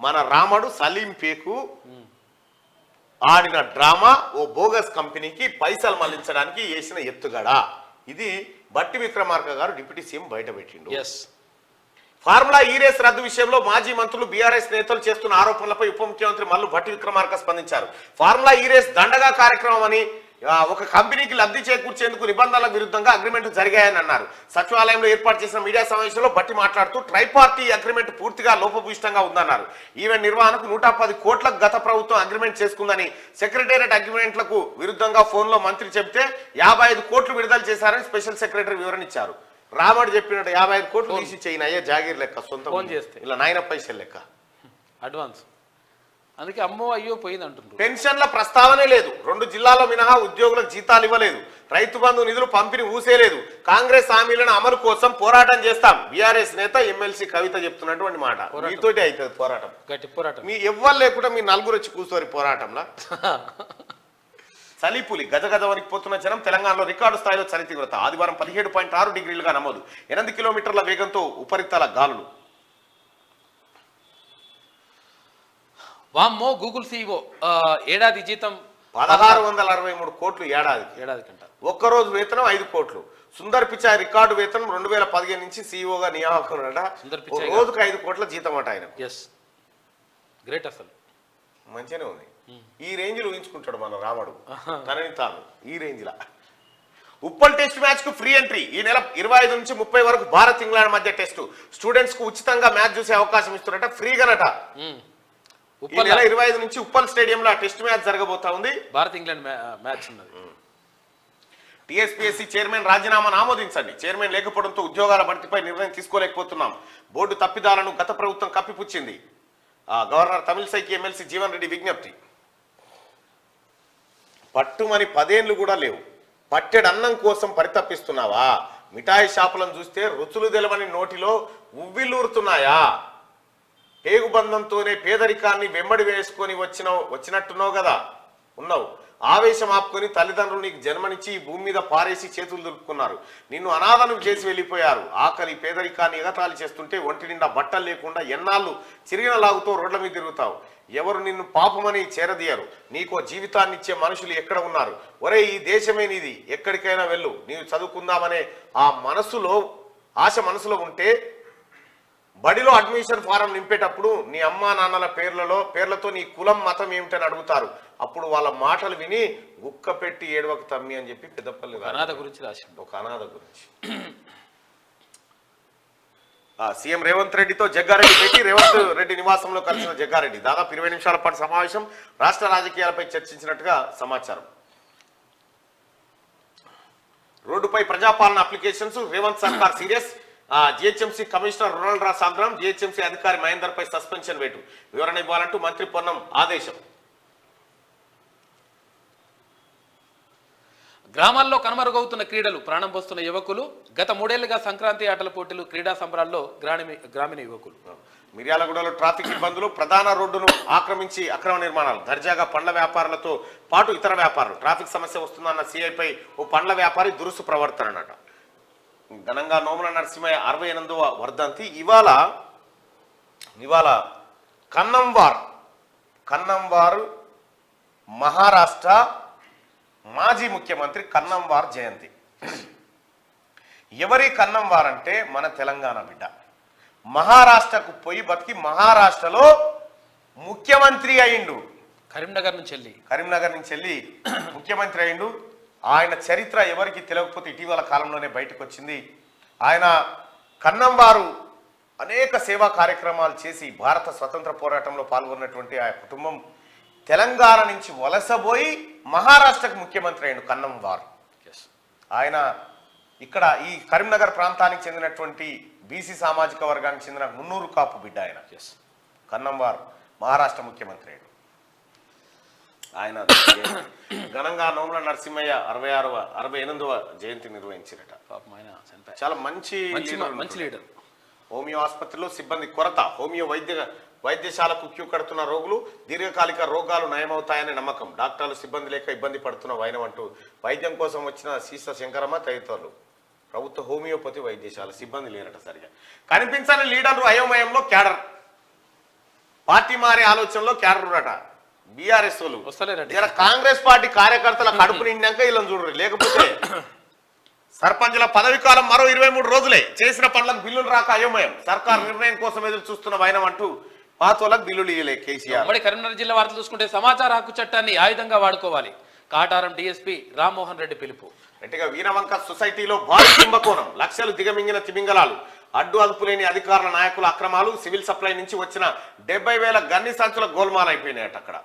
మన రాముడు సలీం పేకు ఆడిన డ్రామా ఓ బోగస్ కంపెనీకి పైసలు మళ్లించడానికి వేసిన ఎత్తుగడ. ఇది భట్టి విక్రమార్క గారు డిప్యూటీ సీఎం బయటపెట్టిండు. ఫార్ములా ఈ రేస్ రద్దు విషయంలో మాజీ మంత్రులు బీఆర్ఎస్ నేతలు చేస్తున్న ఆరోపణలపై ఉప ముఖ్యమంత్రి మల్లు భట్టి విక్రమార్క స్పందించారు. ఫార్ములా ఈ రేస్ దండగా కార్యక్రమం అని, ఒక కంపెనీకి లబ్ధి చేకూర్చేందుకు నిబంధనలకు విరుద్ధంగా అగ్రిమెంట్ జరిగాయని అన్నారు. సచివాలయంలో ఏర్పాటు చేసిన మీడియా సమావేశంలో భట్టి మాట్లాడుతూ ట్రైపార్టీ అగ్రిమెంట్ పూర్తిగా లోపభూయిష్టంగా ఉందన్నారు. ఈవెంట్ నిర్వహణకు 110 కోట్లకు గత ప్రభుత్వం అగ్రిమెంట్ చేసుకుందని, సెక్రటేరియట్ అగ్రిమెంట్లకు విరుద్ధంగా ఫోన్లో మంత్రి చెబితే 55 కోట్లు విడుదల చేశారని స్పెషల్ సెక్రటరీ వివరణ ఇచ్చారు. రాముడు చెప్పినట్టు 55 కోట్లు తీసి చేయను అయ్యే జాగీర్ లెక్క, సొంత ఫోన్ చేస్తే ఇలా 9 పైసలు లెక్క అడ్వాన్స్. అందుకే అమ్మో అయ్యో పోయింది అంటుండ్రు. పెన్షన్ల ప్రస్తావనే లేదు. 2 జిల్లాల్లో మినహా ఉద్యోగులకు జీతాలు ఇవ్వలేదు. రైతు బంధు నిధులు పంపిణీ ఊసేలేదు. కాంగ్రెస్ హామీలను అమలు కోసం పోరాటం చేస్తాం. బీఆర్ఎస్ నేత ఎమ్మెల్సీ కవిత చెప్తున్నటువంటి మాట. మీతోటి అవుతుంది పోరాటం, గట్టి పోరాటం. మీ ఎవ్వరు లేకుండా మీ నలుగురు వచ్చి కూర్చోరి పోరాటంలో. చలిపులి గజగజ వణికిపోతున్న జనం. తెలంగాణలో రికార్డు స్థాయిలో చలి తీవ్రత. ఆదివారం 17.6 డిగ్రీలుగా నమోదు. 8 కిలోమీటర్ల వేగంతో ఉపరితల గాలులు. వామ్మో, గూగుల్ సీఈఓ ఏడాది జీతం 1663 కోట్లు ఏడాదికంట. ఒక్కరోజు వేతనం 5 కోట్లు. సుందర్ పిచాయ్ రికార్డు వేతనం 2015 నుంచి సీఈఓగా నియామకం అట. సుందర్ పిచాయ్ రోజుకు 5 కోట్ల జీతం అట ఆయన. గ్రేట్ అసలు, మంచిగానే ఉంది. ఈ రేంజ్ లో ఊహించుకుంటాడు మన రాముడు తనని తాను ఈ రేంజ్ లా. ఉప్పల్ టెస్ట్ మ్యాచ్ కు ఫ్రీ ఎంట్రీ. ఈ నెల 25 నుంచి 30 వరకు భారత్ ఇంగ్లాండ్ మధ్య టెస్టు. స్టూడెంట్స్ కు ఉచితంగా మ్యాచ్ చూసే అవకాశం ఇస్తున్నారట, ఫ్రీగానట. ఈ నెల 25 నుంచి ఉప్పల్ స్టేడియంలో టెస్ట్ మ్యాచ్ జరగబోతా ఉంది. భారత్ ఇంగ్లాండ్ మ్యాచ్ ఉన్నది. టీఎస్పీఎస్సీ చైర్మన్ రాజీనామాను ఆమోదించండి. చైర్మన్ లేకపోవడంతో ఉద్యోగాల భర్తీపై నిర్ణయం తీసుకోలేకపోతున్నాం. బోర్డు తప్పిదాలను గత ప్రభుత్వం కప్పిపుచ్చింది. గవర్నర్ తమిళసైకి ఎమ్మెల్సీ జీవన్ రెడ్డి విజ్ఞప్తి. పట్టుమని 10 ఏళ్ళు కూడా లేవు, పట్టెడన్నం కోసం పరితపిస్తున్నావా? మిఠాయి షాపులను చూస్తే రుచులు తెలవని నోటిలో ఉవ్విల్లూరుతున్నాయా? పేగుబంధంతోనే పేదరికాన్ని వెంబడి వేసుకొని వచ్చినట్టున్నావు కదా, ఉన్నావు. ఆవేశం ఆపుకొని తల్లిదండ్రులు నీకు జన్మనిచ్చి ఈ భూమి మీద పారేసి చేతులు దులుపుకున్నారు. నిన్ను అనాథను చేసి వెళ్ళిపోయారు. ఆకలి పేదరికాన్ని ఎగతాళి చేస్తుంటే ఒంటి నిండా బట్టలు లేకుండా ఎన్నాళ్ళు చిరిగిన లాగుతో రోడ్ల మీద తిరుగుతావు. ఎవరు నిన్ను పాపమని చేరదీయరు. నీకో జీవితాన్ని ఇచ్చే మనుషులు ఎక్కడ ఉన్నారు? ఒరే, ఈ దేశమే నీది, ఎక్కడికైనా వెళ్ళు. నీవు చదువుకుందామనే ఆ ఆశ మనసులో ఉంటే బడిలో అడ్మిషన్ ఫారం నింపేటప్పుడు నీ అమ్మా నాన్నల పేర్లతో నీ కులం మతం ఏమిటని అడుగుతారు. అప్పుడు వాళ్ళ మాటలు విని గుక్క పెట్టి ఏడవకు తమ్మి అని చెప్పి పెద్దపల్లి అనాథ గురించి రాసిండు. ఒక అనాథ గురించి. సీఎం రేవంత్ రెడ్డితో జగ్గారెడ్డి పెట్టి రేవంత్ రెడ్డి నివాసంలో కలిసిన జగ్గారెడ్డి దాదాపు 20 నిమిషాల పాటు సమావేశం. రాష్ట్ర రాజకీయాలపై చర్చించినట్టుగా సమాచారం. రోడ్డుపై ప్రజాపాలన అప్లికేషన్స్. రేవంత్ సర్కార్ serious. GHMC commissioner Ronald Ross ఆగ్రహం. జిహెచ్ఎంసీ అధికారి మహేందర్ పై సస్పెన్షన్ వేటు. వివరణ ఇవ్వాలంటూ మంత్రి పొన్నం ఆదేశం. గ్రామాల్లో కనుమరుగవుతున్న క్రీడలు, ప్రాణం పోస్తున్న యువకులు. గత 3 ఏళ్లుగా సంక్రాంతి ఆటల పోటీలు, క్రీడా సంబరాల్లో గ్రామీణ యువకులు. మిర్యాలగూడలో ట్రాఫిక్ ఇబ్బందులు. ప్రధాన రోడ్డును ఆక్రమించి అక్రమ నిర్మాణాలు. దర్జాగా పండ్ల వ్యాపారులతో పాటు ఇతర వ్యాపారులు. ట్రాఫిక్ సమస్య వస్తుందన్న సిఐపై ఓ పండ్ల వ్యాపారి దురుసు ప్రవర్తన అన్నట. ఘనంగా నోముల నరసింహయ్య 68వ వర్ధంతి. ఇవాళ కన్నంవారు మహారాష్ట్ర మాజీ ముఖ్యమంత్రి కన్నంవార్ జయంతి. ఎవరి కన్నంవార్ అంటే మన తెలంగాణ బిడ్డ. మహారాష్ట్రకు పోయి బతికి మహారాష్ట్రలో ముఖ్యమంత్రి అయిండు. కరీంనగర్ నుంచి వెళ్ళి ముఖ్యమంత్రి అయిండు. ఆయన చరిత్ర ఎవరికి తెలియకపోతే ఇటీవల కాలంలోనే బయటకు వచ్చింది. ఆయన కన్నంవారు అనేక సేవా కార్యక్రమాలు చేసి భారత స్వతంత్ర పోరాటంలో పాల్గొన్నటువంటి ఆ కుటుంబం తెలంగాణ నుంచి వలసపోయి మహారాష్ట్రకు ముఖ్యమంత్రి అయిండు కన్నంవారు. ఆయన ఇక్కడ ఈ కరీంనగర్ ప్రాంతానికి చెందినటువంటి బీసీ సామాజిక వర్గానికి చెందిన మున్నూరు కాపు బిడ్డ ఆయన. కన్నంవారు మహారాష్ట్ర ముఖ్యమంత్రి అయ్యాడు. ఆయన ఘనంగా నోముల నరసింహయ్య 68వ జయంతి నిర్వహించారట. చాలా మంచి లీడర్. హోమియో ఆసుపత్రిలో సిబ్బంది కొరత. హోమియో వైద్యశాలకు క్యూ కడుతున్న రోగులు దీర్ఘకాలిక రోగాలు నయమవుతాయనే నమ్మకం. డాక్టర్లు సిబ్బంది లేక ఇబ్బంది పడుతున్న వైనం అంటూ వైద్యం కోసం వచ్చిన సీస శంకరమ్మ తదితరులు. ప్రభుత్వ హోమియోపతి వైద్యశాల సిబ్బంది లేరట సరిగా. కనిపించని లీడర్లు అయోమయంలో క్యాడర్. పార్టీ మారే ఆలోచనలో క్యాడర్ అట. బీఆర్ఎస్ వాళ్ళు వస్తలేరండి. కాంగ్రెస్ పార్టీ కార్యకర్తల కడుపు నిండాక ఇలా చూడరు. లేకపోతే సర్పంచుల పదవి కాలం మరో 23 రోజులే. చేసిన పనులకు బిల్లులు రాక అయోమయం. సర్కార్ నిర్ణయం కోసం ఎదురు చూస్తున్న వైనం అంటూ పాతోలకు బిల్లులు ఇయ్యలే కేసీఆర్. ఉమ్మడి కరీంనగర్ జిల్లా వార్తలు చూసుకుంటే సమాచార హక్కు చట్టాన్ని ఆయుధంగా వాడుకోవాలి. కాటారం డీఎస్పీ రామ్మోహన్ రెడ్డి పిలుపు. గట్టిగా వీరవంక సొసైటీలో భారీ కుంభకోణం. లక్షలు దిగమింగిన తిమింగలాలు. అడ్డు అదుపులేని అధికారుల నాయకుల అక్రమాలు. సివిల్ సప్లై నుంచి వచ్చిన 70,000 గన్ని సంచుల గోల్మాల్ అయిపోయినాయట. అక్కడ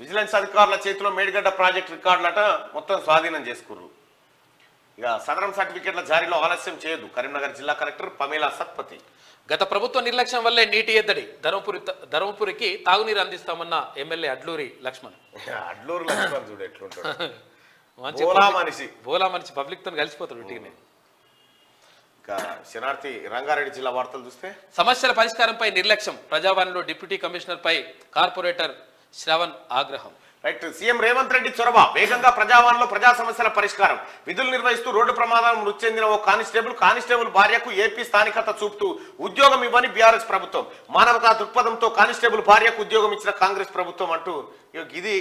విజిలెన్స్ అధికారుల చేతిలో మేడిగడ్డ ప్రాజెక్ట్ రికార్డులట మొత్తం స్వాధీనం చేసుకుర్రు. ఇక సదరం సర్టిఫికెట్ల జారీలో ఆలస్యం చేయదు కరీంనగర్ జిల్లా కలెక్టర్ పమేలా సత్పతి. గత ప్రభుత్వ నిర్లక్ష్యం వల్లే నీటి ఎద్దడి. ధర్మపురికి తాగునీరు అందిస్తామన్న ఎమ్మెల్యే అడ్లూరి లక్ష్మణ్. అడ్లూరి లక్ష్మణ్ చూడు ఎట్లుంటాడు. బోలా మనిషి పబ్లిక్ తో కలిసిపోతాడు. ఇంటికి శనార్థి రంగారెడ్డి జిల్లా వార్తలు చూస్తే సమస్యల పరిష్కారంపై నిర్లక్ష్యం. ప్రజావాణిలో డిప్యూటీ కమిషనర్ పై కార్పొరేటర్ శ్రవణ్ ఆగ్రహం. రైట్. సీఎం రేవంత్ రెడ్డి చొరవ. వేగంగా ప్రజావాణిలో ప్రజా సమస్యల పరిష్కారం. విధులు నిర్వహిస్తూ రోడ్డు ప్రమాదం మృతి చెందిన ఓ కానిస్టేబుల్ భార్యకు ఏపీ స్థానికత చూపుతూ ఉద్యోగం ఇవ్వని బీఆర్ఎస్ ప్రభుత్వం. మానవతా దృక్పథంతో కానిస్టేబుల్ భార్యకు ఉద్యోగం ఇచ్చిన కాంగ్రెస్ ప్రభుత్వం అంటూ ఇది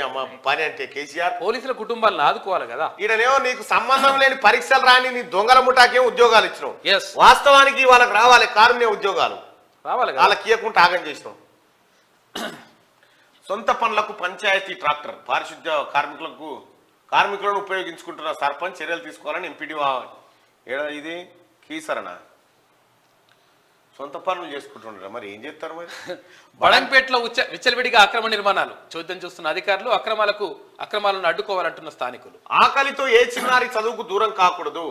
అమ్మ పని అంటే కేసీఆర్ పోలీసుల కుటుంబాలను ఆదుకోవాలి కదా. ఈడనేమో నీకు సంబంధం లేని పరీక్షలు రాని నీ దొంగల ముఠాకేం ఉద్యోగాలు ఇచ్చినావు. Yes. వాస్తవానికి వాళ్ళకి రావాలి కారుణ్య ఉద్యోగాలు, రావాలి కదా. వాళ్ళకి ఇవ్వకుండా ఆగం చేసినాం. సొంత పనులకు పంచాయతీ ట్రాక్టర్ పారిశుద్ధ్య కార్మికులను ఉపయోగించుకుంటున్న సర్పంచ్ చర్యలు తీసుకోవాలని ఎంపీడీ ఇది కీసరణ సొంత పనులు చేసుకుంటున్నారా, మరి ఏం చేస్తారు మరి? బడంపేటలో విచ్చలవిడిగా అక్రమ నిర్మాణాలు చోద్యం చూస్తున్న అధికారులు అక్రమాలను అడ్డుకోవాలంటున్న స్థానికులు. ఆకలితో ఏ చిన్నారి చదువుకు దూరం కాకూడదు.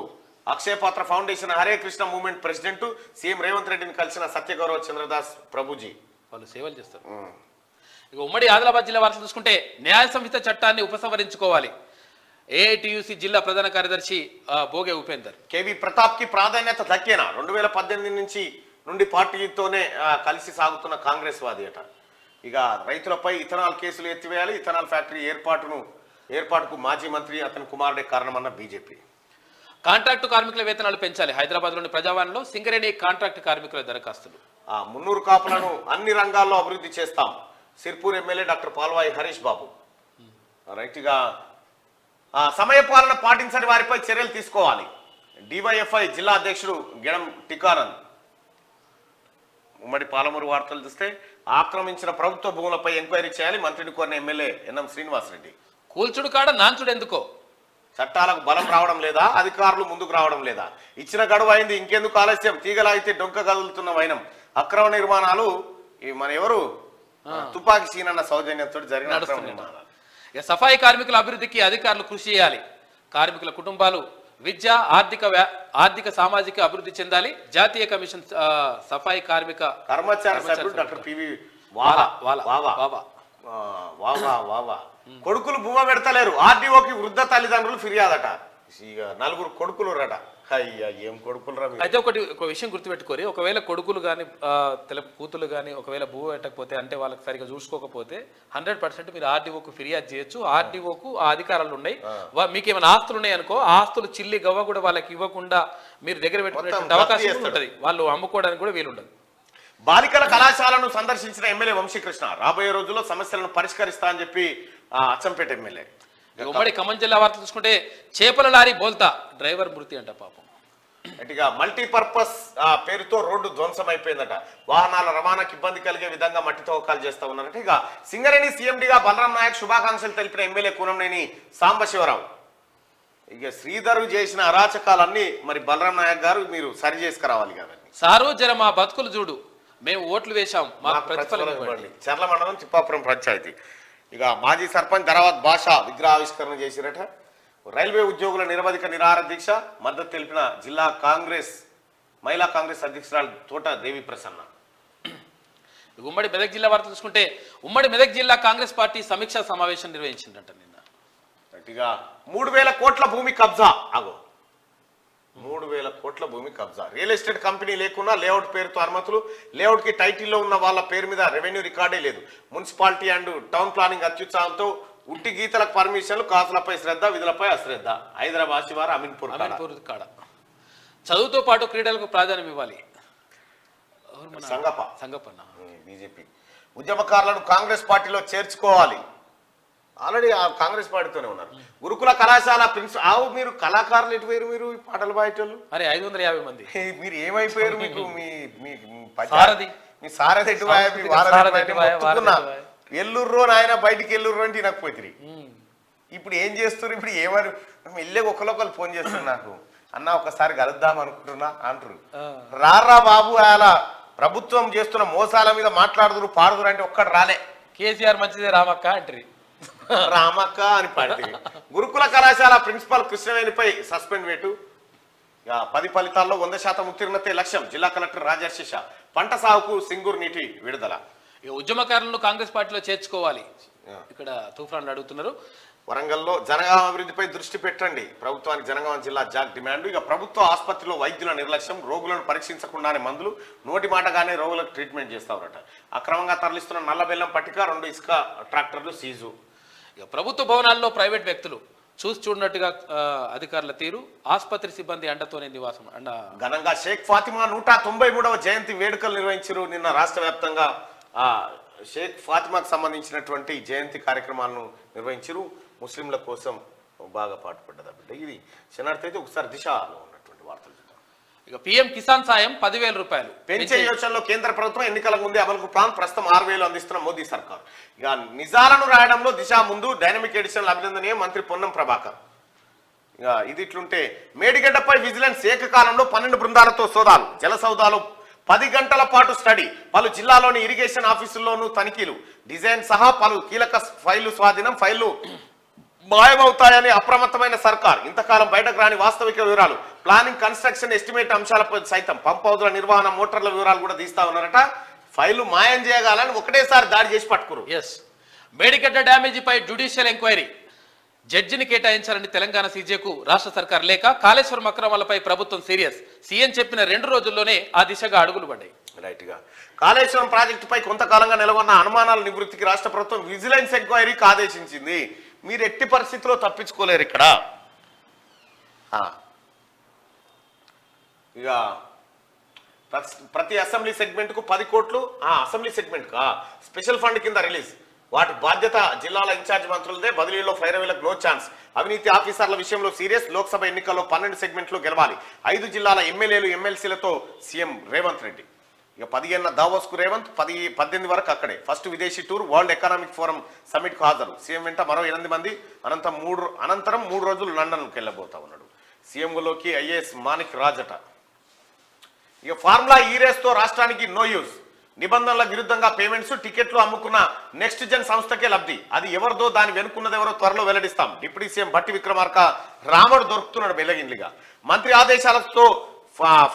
Akshayapatra foundation Hare Krishna movement president CM Revanth రెడ్డిని కలిసిన సత్యగౌరవ చంద్రదాస్ ప్రభుజీ. వాళ్ళు సేవలు చేస్తారు. ఇక ఉమ్మడి ఆదిలాబాద్ జిల్లా వార్తలు చూసుకుంటే న్యాయ సంహిత చట్టాన్ని ఉపసంహరించుకోవాలి. ఏఐటియుసి జిల్లా ప్రధాన కార్యదర్శి బోగే ఉపేందర్. కేవీ ప్రతాప్ కి ప్రాధాన్యత దక్కేనా? 2018 నుండి పార్టీతోనే కలిసి సాగుతున్న కాంగ్రెస్ వాది అట. ఇక రైతులపై ఇథనాల్ కేసులు ఎత్తివేయాలి. ఇథనాల్ ఫ్యాక్టరీ ఏర్పాటుకు మాజీ మంత్రి అతని కుమారుడే కారణమన్న బీజేపీ. కాంట్రాక్టు కార్మికుల వేతనాలు పెంచాలి. హైదరాబాద్లోని ప్రజావాణిలో సింగరేణి కాంట్రాక్టు కార్మికుల దరఖాస్తులు. మున్నూరు కాపులను అన్ని రంగాల్లో అభివృద్ధి చేస్తాం. సిర్పూర్ ఎమ్మెల్యే డాక్టర్ పాల్వాయి హరీష్ బాబు. రైట్గా సమయపాలన పాటించని వారిపై చర్యలు తీసుకోవాలి. డివైఎఫ్ఐ జిల్లా అధ్యక్షుడు గెడం టికానంద్. ఉమ్మడి పాలమూరు వార్తలు చూస్తే ఆక్రమించిన ప్రభుత్వ భూములపై ఎంక్వైరీ చేయాలి. మంత్రిని కోరిన ఎమ్మెల్యే ఎన్ఎం శ్రీనివాసరెడ్డి. కూల్చుడు కాడ నాంచుడు ఎందుకో? చట్టాలకు బలం రావడం లేదా, అధికారులు ముందుకు రావడం లేదా? ఇచ్చిన గడువు అయింది, ఇంకెందుకు ఆలస్యం? తీగలాగితే డొంక కదులుతున్న వైనం. అక్రమ నిర్మాణాలు మన ఎవరు తుపాకి సీనన్న సౌజన్యంతో జరిగిన అక్రమ నిర్మాణాలు. ఇక సఫాయి కార్మికుల అభివృద్ధికి అధికారులు కృషి చేయాలి. కార్మికుల కుటుంబాలు విద్య ఆర్థిక సామాజిక అభివృద్ధి చెందాలి. జాతీయ కమిషన్ సఫాయి కార్మిక కర్మచారి సభ్యుడు డాక్టర్ పివి వావా కొడుకులు భూమ పెడతలేరు. ఆర్డీఓకి వృద్ధ తల్లిదండ్రులు ఫిర్యాదట. ఇక 4 కొడుకులు రట. అయ్యా ఏం కొడుకులు రా. అయితే ఒక విషయం గుర్తుపెట్టుకోరి, ఒకవేళ కొడుకులు కానీ కూతులు కానీ ఒకవేళ భూ పెట్టకపోతే అంటే వాళ్ళకి సరిగా చూసుకోకపోతే 100% మీరు ఆర్డీఓకు ఫిర్యాదు చేయొచ్చు. ఆర్డీఓకు ఆ అధికారాలు ఉన్నాయి. మీకు ఏమైనా ఆస్తులు ఉన్నాయి అనుకో, ఆస్తులు చిల్లి గవ్వ కూడా వాళ్ళకి ఇవ్వకుండా మీరు దగ్గర పెట్టుకునే అవకాశం ఉంటుంది. వాళ్ళు అమ్ముకోవడానికి కూడా వీలుండదు. బాలికల కళాశాలను సందర్శించిన ఎమ్మెల్యే వంశీకృష్ణ రాబోయే రోజుల్లో సమస్యలను పరిష్కరిస్తా అని చెప్పి అచ్చంపేట ఎమ్మెల్యే. ఉమ్మడి ఖమ్మం జిల్లా వార్త చూసుకుంటే చేపల లారీ బోల్తా డ్రైవర్ మృతి అంట పాపం. గట్టిగా మల్టీపర్పస్ పేరుతో రోడ్డు ధ్వంసం అయిపోయిందట. వాహనాల రవాణాకు ఇబ్బంది కలిగే విధంగా మట్టి తవ్వకాలు చేస్తా ఉన్నారట. ఇక సింగరేణి సీఎండిగా బలరాం నాయక్ శుభాకాంక్షలు తెలిపిన ఎమ్మెల్యే కూనంనేని సాంబశివరావు. ఇక శ్రీధర్ చేసిన అరాచకాలన్నీ మరి బలరాం నాయక్ గారు మీరు సరి చేసుకురావాలి కదా. సారు జర మా బతుకులు చూడు, మేము ఓట్లు వేశాం, మాకు ప్రతిఫలం ఇవ్వండి. చర్ల మండలం తిప్పాపురం పంచాయతీ. ఇక మాజీ సర్పంచ్ ధరవత్ భాష విగ్రహావిష్కరణ చేసిరట. రైల్వే ఉద్యోగుల నిరవధిక నిరాహార దీక్ష మద్దతు తెలిపిన జిల్లా మహిళా కాంగ్రెస్ అధ్యక్షురాలు తోట దేవి ప్రసన్న. ఉమ్మడి మెదక్ జిల్లా వార్త చూసుకుంటే ఉమ్మడి మెదక్ జిల్లా కాంగ్రెస్ పార్టీ సమీక్షా సమావేశం నిర్వహించిందట నిన్న. గట్టిగా 3,000 కోట్ల భూమి కబ్జా. 3,000 కోట్ల భూమి కబ్జా. రియల్ ఎస్టేట్ కంపెనీ లేకున్నా లేఅవుట్ పేరుతో అనుమతులు. లేఅవుట్ కి టైటిల్లో ఉన్న వాళ్ళ పేరు మీద రెవెన్యూ రికార్డే లేదు. మున్సిపాలిటీ అండ్ టౌన్ ప్లానింగ్ అత్యుత్సాహంతో ఉట్టి గీతలకు పర్మిషన్లు, కాసులపై శ్రద్ధ, విధులపై అశ్రద్ధ. హైదరాబాద్ శివారు అమీన్పూర్ కాడ. చదువుతో పాటు క్రీడలకు ప్రాధాన్యం ఇవ్వాలి. సంగప్పన్న బీజేపీ ఉద్యమకారులను కాంగ్రెస్ పార్టీలో చేర్చుకోవాలి. ఆల్రెడీ కాంగ్రెస్ పార్టీతోనే ఉన్నారు. గురుకుల కళాశాల ప్రిన్సిపల్. మీరు కళాకారులు ఎటుపోయారు? మీరు పాటలు పాడేటోళ్ళు. అరే 550 మంది. మీరు ఏమైపోయారు? మీకు మీ సారథి ఎల్లుర్రో నాయన బయటికి ఎల్లుర్రో అంటే తినకపోతుంది. ఇప్పుడు ఏం చేస్తున్నారు? ఇప్పుడు ఏమని వెళ్ళే ఒకరు ఫోన్ చేస్తున్నారు నాకు, అన్న ఒకసారి కలుద్దాం అనుకుంటున్నా అంటారు. రారా బాబు, అలా ప్రభుత్వం చేస్తున్న మోసాల మీద మాట్లాడుదురు పాడుదురు అంటే ఒక్కడు రాలే. కేసీఆర్ మంచిదే రామక్క అంటారు. రామక్క అని పాడి. గురుకుల కళాశాల ప్రిన్సిపల్ కృష్ణవేణిపై సస్పెండ్ వేటు. 10 ఫలితాల్లో 100% ఉత్తీర్ణతే లక్ష్యం. జిల్లా కలెక్టర్ రాజర్షిష. పంట సాగుకు సింగూరు నీటి విడుదల. ఇక ఉద్యమకారులను కాంగ్రెస్ పార్టీలో చేర్చుకోవాలి. ఇక్కడ తుఫాన్లు అడుగుతున్నారు. వరంగల్లో జనగామ అభివృద్ధిపై దృష్టి పెట్టండి. ప్రభుత్వానికి జనగామ జిల్లా జాక్ డిమాండ్. ఇక ప్రభుత్వ ఆసుపత్రిలో వైద్యుల నిర్లక్ష్యం. రోగులను పరీక్షించకుండానే మందులు, నోటి మాటగానే రోగులకు ట్రీట్మెంట్ చేస్తారట. అక్రమంగా తరలిస్తున్న నల్ల బెల్లం పట్టిక, 2 ఇసుక ట్రాక్టర్లు సీజు. ఇక ప్రభుత్వ భవనాల్లో ప్రైవేట్ వ్యక్తులు చూడనట్టుగా అధికారుల తీరు. ఆసుపత్రి సిబ్బంది అండతోనే నివాసం. ఘనంగా షేక్ ఫాతిమా 193వ జయంతి వేడుకలు నిర్వహించారు నిన్న రాష్ట్ర వ్యాప్తంగా. షేక్ ఫాతిమాకు సంబంధించినటువంటి జయంతి కార్యక్రమాలను నిర్వహించారు. ముస్లింల కోసం బాగా పాటుపడ్డదా బిడ్డ. ఇది శనార్థి అయితే ఒకసారి దిశలో ఉన్నటువంటి వార్తలు చూద్దాం. ఇక పీఎం కిసాన్ సాయం 10,000 రూపాయలు పెంచే యోచనలో కేంద్ర ప్రభుత్వం ఎన్నికల ముందే అమలుకు ప్లాన్. ప్రస్తుతం 6,000 అందిస్తున్న మోదీ సర్కార్. ఇక నిజాలను రాయడంలో దిశ ముందు. డైనమిక్ ఎడిషన్లు అభినందనీయం. మంత్రి పొన్నం ప్రభాకర్. ఇక ఇది ఇట్లుంటే మేడిగడ్డపై విజిలెన్స్ ఏకకాలంలో 12 బృందాలతో సోదాలు. జలసౌదాలు 10 గంటల పాటు స్టడీ. పలు జిల్లాలోని ఇరిగేషన్ ఆఫీసుల్లోనూ తనిఖీలు. డిజైన్ సహా పలు కీలక ఫైళ్లు స్వాధీనం. ఫైళ్లు మాయమవుతాయని అప్రమత్తమైన సర్కార్. ఇంతకాలం బయటకు రాని వాస్తవిక వివరాలు. ప్లానింగ్, కన్స్ట్రక్షన్, ఎస్టిమేట్ అంశాలపై సైతం పంప్ హౌజుల నిర్వహణ, మోటార్ల వివరాలు కూడా తీస్తా ఉన్నారట. ఫైళ్లు మాయం చేయగాలని ఒకటేసారి దాడి చేసి పట్టుకురు. ఎస్, మేడిగడ్డ డ్యామేజీపై జ్యుడిషియల్ ఎంక్వైరీ. జడ్జిని కేటాయించాలని తెలంగాణ సీజేకు రాష్ట్ర సర్కార్ లేక. కాళేశ్వరం అక్రమాలపై ప్రభుత్వం సీరియస్. సీఎం చెప్పిన 2 రోజుల్లోనే ఆ దిశగా అడుగులు పడ్డాయి. రైట్ గా కాళేశ్వరం ప్రాజెక్టుపై కొంతకాలంగా నెలకొన్న అనుమానాల నివృత్తికి రాష్ట్ర ప్రభుత్వం విజిలెన్స్ ఎంక్వైరీకి ఆదేశించింది. మీరు ఎట్టి పరిస్థితిలో తప్పించుకోలేరు ఇక్కడ. ఇక ప్రతి అసెంబ్లీ సెగ్మెంట్ కు 10 కోట్లు. అసెంబ్లీ సెగ్మెంట్ కా స్పెషల్ ఫండ్ కింద రిలీజ్. వాటి బాధ్యత జిల్లాల ఇన్ఛార్జ్ మంత్రులదే. బదిలీలో ఫైరవీలకు నో ఛాన్స్. అవినీతి ఆఫీసర్ల విషయంలో సీరియస్. లోక్సభ ఎన్నికల్లో 12 సెగ్మెంట్లు గెలవాలి. 5 జిల్లాల ఎమ్మెల్యేలు, ఎమ్మెల్సీలతో సీఎం రేవంత్ రెడ్డి. ఇక 15న దావోస్ కు రేవంత్, 18 వరకు అక్కడే. ఫస్ట్ విదేశీ tour. World economic forum summit కు హాజరు. సీఎం వెంట మరో 8 మంది. అనంతరం 3 రోజులు లండన్కి వెళ్ళబోతా ఉన్నాడు. సీఎంలోకి ఐఏఎస్ మాణిక్ రాజట. ఇక ఫార్ములా ఈ రేస్తో రాష్ట్రానికి నో యూజ్. నిబంధనల విరుద్ధంగా పేమెంట్స్, టికెట్లు అమ్ముకున్న నెక్స్ట్ జన్ సంస్థకే లబ్ధి. అది ఎవరిదో, దాని వెనుకున్నది ఎవరో త్వరలో వెల్లడిస్తాం. డిప్యూటీ సీఎం భట్టి విక్రమార్క రాముడు దొరుకుతున్నాడు బెల్లగిన్లిగా. మంత్రి ఆదేశాలతో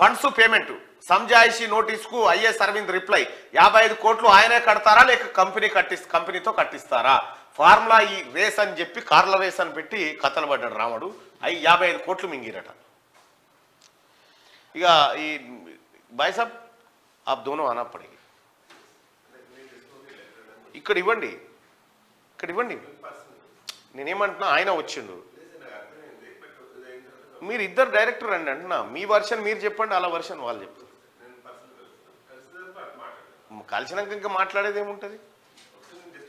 ఫండ్స్ పేమెంట్. సంజాయిషి నోటీసుకు ఐఏఎస్ అరవింద్ రిప్లై. 55 కోట్లు ఆయనే కడతారా లేక కంపెనీతో కట్టిస్తారా? ఫార్ములా ఈ రేస్ అని చెప్పి కార్ల రేస్ అని పెట్టి కథలు పడ్డాడు రాముడు. 55 కోట్లు మింగిరట. ఇక ఈ భాయ్ సాబ్ आप दोनों आना पड़ेगी. ఇక్కడ ఇవ్వండి. నేనేమంటున్నా, ఆయన వచ్చిండు, మీరు ఇద్దరు డైరెక్టర్ అండి అంటున్నా. మీ వర్షన్ మీరు చెప్పండి, అలా వర్షన్ వాళ్ళు చెప్తారు. కలిసినాక ఇంకా మాట్లాడేది ఏముంటుంది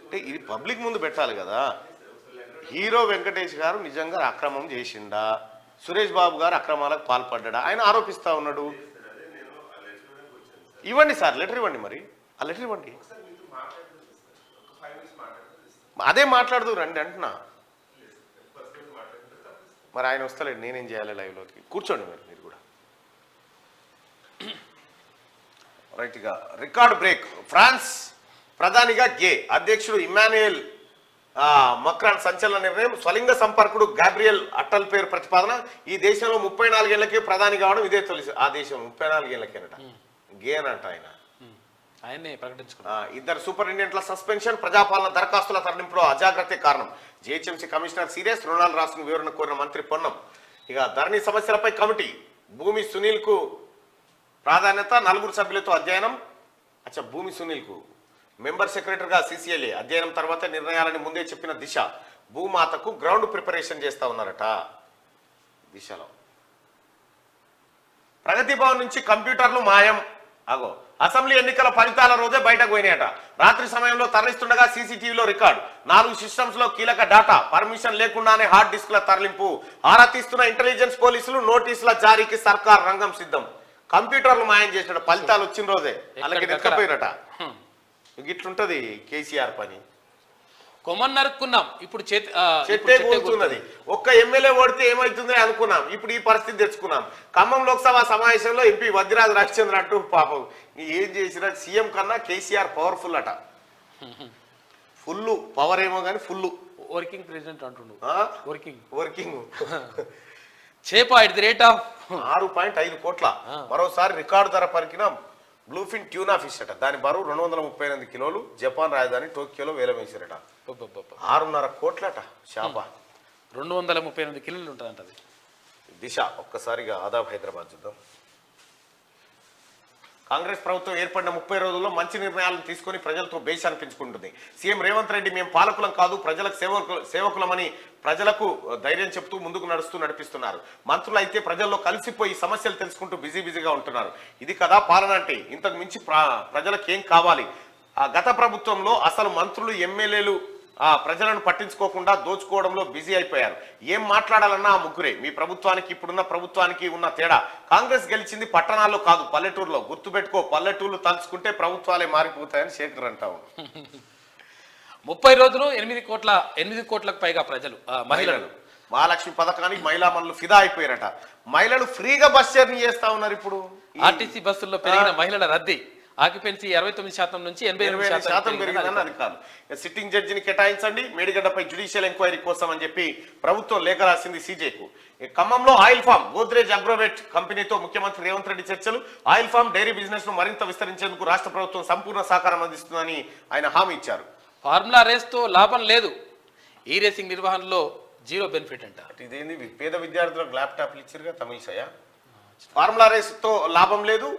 అంటే ఇది పబ్లిక్ ముందు పెట్టాలి కదా. హీరో వెంకటేష్ గారు నిజంగా అక్రమం చేసిండా, సురేష్ బాబు గారు అక్రమాలకు పాల్పడ్డా ఆయన ఆరోపిస్తా ఉన్నాడు. ఇవ్వండి సార్, లెటర్ ఇవ్వండి. మరి ఆ లెటర్ ఇవ్వండి. అదే మాట్లాడదు రండి అంటున్నా. మరి ఆయన వస్తలేడు, నేనేం చేయాలి? లైవ్లోకి కూర్చోండి మీరు కూడా. రైట్గా రికార్డ్ బ్రేక్. ఫ్రాన్స్ ప్రధానిగా గే. అధ్యక్షుడు ఇమాన్యుయల్ మక్రాన్ సంచలన నిర్ణయం. స్వలింగ సంపర్కుడు గాబ్రియల్ అట్టల్ పేరు ప్రతిపాదన. ఈ దేశంలో 34 ఏళ్లకే ప్రధాని కావడం ఇదే తొలి. ఆ దేశం 34 ఏళ్లకేనట. గే అనంట ఆయన్ని ప్రకటించుకున్నారు. 2 సూపరింటెండెంట్ల సస్పెన్షన్. ప్రజాపాలన దరఖాస్తుల తరలింపులో అజాగ్రత్తే కారణం. GHMC commissioner serious. రుణాలు రాసుకుని వివరణ కోరిన మంత్రి పొన్నం. ఇక ధరణి సమస్యలపై కమిటీ. భూమి సునీల్ కు ప్రాధాన్యత. 4 సభ్యులతో అధ్యయనం. భూమి సునీల్ కు మెంబర్ సెక్రటరీగా సిసిఎల్ఏ అధ్యయనం తర్వాత నిర్ణయాలని ముందే చెప్పిన దిశ. భూమాతకు గ్రౌండ్ ప్రిపరేషన్ చేస్తా ఉన్నారట. దిశలో ప్రగతి భవన్ నుంచి కంప్యూటర్లు మాయం. అసెంబ్లీ ఎన్నికల ఫలితాల రోజే బయటకు పోయినాయట. రాత్రి సమయంలో తరలిస్తుండగా సీసీటీవీలో రికార్డు. 4 సిస్టమ్స్ లో కీలక డాటా. పర్మిషన్ లేకుండానే హార్డ్ డిస్క్ల తరలింపు. ఆరా తీస్తున్న ఇంటెలిజెన్స్ పోలీసులు. నోటీసుల జారీకి సర్కార్ రంగం సిద్ధం. కంప్యూటర్లు మాయం చేసినట్టు ఫలితాలు వచ్చిన రోజే అలాగే ఎక్కపోయినట. ఇట్లుంటది కేసీఆర్ పని. కొమ్మన్ నరుక్కున్నాం, ఇప్పుడు చెట్టే కూర్చున్నది. ఒక్క ఎమ్మెల్యే ఓడితే ఏమవుతుంది అనుకున్నాం, ఇప్పుడు ఈ పరిస్థితి తెచ్చుకున్నాం. ఖమ్మం లోక్సభ సమావేశంలో ఎంపీ వద్దిరాజు రవిచంద్ర అంటూ పాపం ఏం చేసినా సీఎం కన్నా కేసీఆర్ పవర్ఫుల్ అట. ఫుల్ పవర్ ఏమో కానీ ఫుల్ వర్కింగ్ ప్రెసిడెంట్ అంటుండు. వర్కింగ్ చేప at the rate of 6.5 కోట్ల. మరోసారి రికార్డు ధర పలికిన బ్లూఫిన్ ట్యూనా ఫిష్ అట. దాని బరువు 238 కిలోలు. జపాన్ రాజధాని టోక్యోలో వేలం వేసారట. 6.5 కోట్లట చేప. 238 కిలోలు ఉంటుందంట అది. దిశ ఒక్కసారిగా ఆదాబ్ హైదరాబాద్ చూద్దాం. కాంగ్రెస్ ప్రభుత్వం ఏర్పడిన 30 రోజుల్లో మంచి నిర్ణయాలను తీసుకుని ప్రజలతో బేస్ అనిపించుకుంటుంది. సీఎం రేవంత్ రెడ్డి మేము పాలకులం కాదు ప్రజలకు సేవకులమని ప్రజలకు ధైర్యం చెప్తూ ముందుకు నడిపిస్తున్నారు. మంత్రులు అయితే ప్రజల్లో కలిసిపోయి సమస్యలు తెలుసుకుంటూ బిజీగా ఉంటున్నారు. ఇది కదా పాలన అంటే. ఇంతకు మించి ప్రజలకు ఏం కావాలి ఆ గత ప్రభుత్వంలో అసలు మంత్రులు ఎమ్మెల్యేలు ప్రజలను పట్టించుకోకుండా దోచుకోవడంలో బిజీ అయిపోయారు. ఏం మాట్లాడాలన్నా ఆ ముగ్గురే. మీ ప్రభుత్వానికి ఇప్పుడున్న ప్రభుత్వానికి ఉన్న తేడా, కాంగ్రెస్ గెలిచింది పట్టణాల్లో కాదు పల్లెటూరులో. గుర్తుపెట్టుకో, పల్లెటూర్లు తలుచుకుంటే ప్రభుత్వాలే మారిపోతాయని శేఖర్ అంటావు. 30 రోజులు 8 కోట్లకు పైగా ప్రజలు మహిళలు మహాలక్ష్మి పథకానికి మహిళా మనులు ఫిదా అయిపోయారట. మహిళలు ఫ్రీగా బస్ జర్నీ చేస్తా ఉన్నారు. ఇప్పుడు ఆర్టీసీ బస్సుల్లో పెరిగిన మహిళల రద్దీ, ఆక్యుపెన్సీ 29% నుంచి 88% పెరిగిందని అధికారులు. సిట్టింగ్ జడ్జిని కేటాయించండి మేడిగడ్డపై జ్యుడిషియల్ ఎంక్వైరీ కోసం అని చెప్పి ప్రభుత్వం లేఖ రాసింది సీజేకు. ఖమ్మంలో ఆయిల్ ఫామ్ గోద్రేజ్ అగ్రోవెట్ కంపెనీతో ముఖ్యమంత్రి రేవంత్ రెడ్డి చర్చలు. ఆయిల్ ఫామ్ డైరీ బిజినెస్ ను మరింత విస్తరించేందుకు రాష్ట్ర ప్రభుత్వం సంపూర్ణ సహకారం అందిస్తుందని ఆయన హామీ ఇచ్చారు. ఫార్ములా రేస్ తో లాభం లేదు, ఈ రేసింగ్ నిర్వహణలో జీరో బెనిఫిట్ అంట. ఇదేంది పేద విద్యార్థులకు ల్యాప్టాప్లు ఇచ్చారుగా తమిళసయ. ఫార్ములా రేస్ తో లాభం లేదు,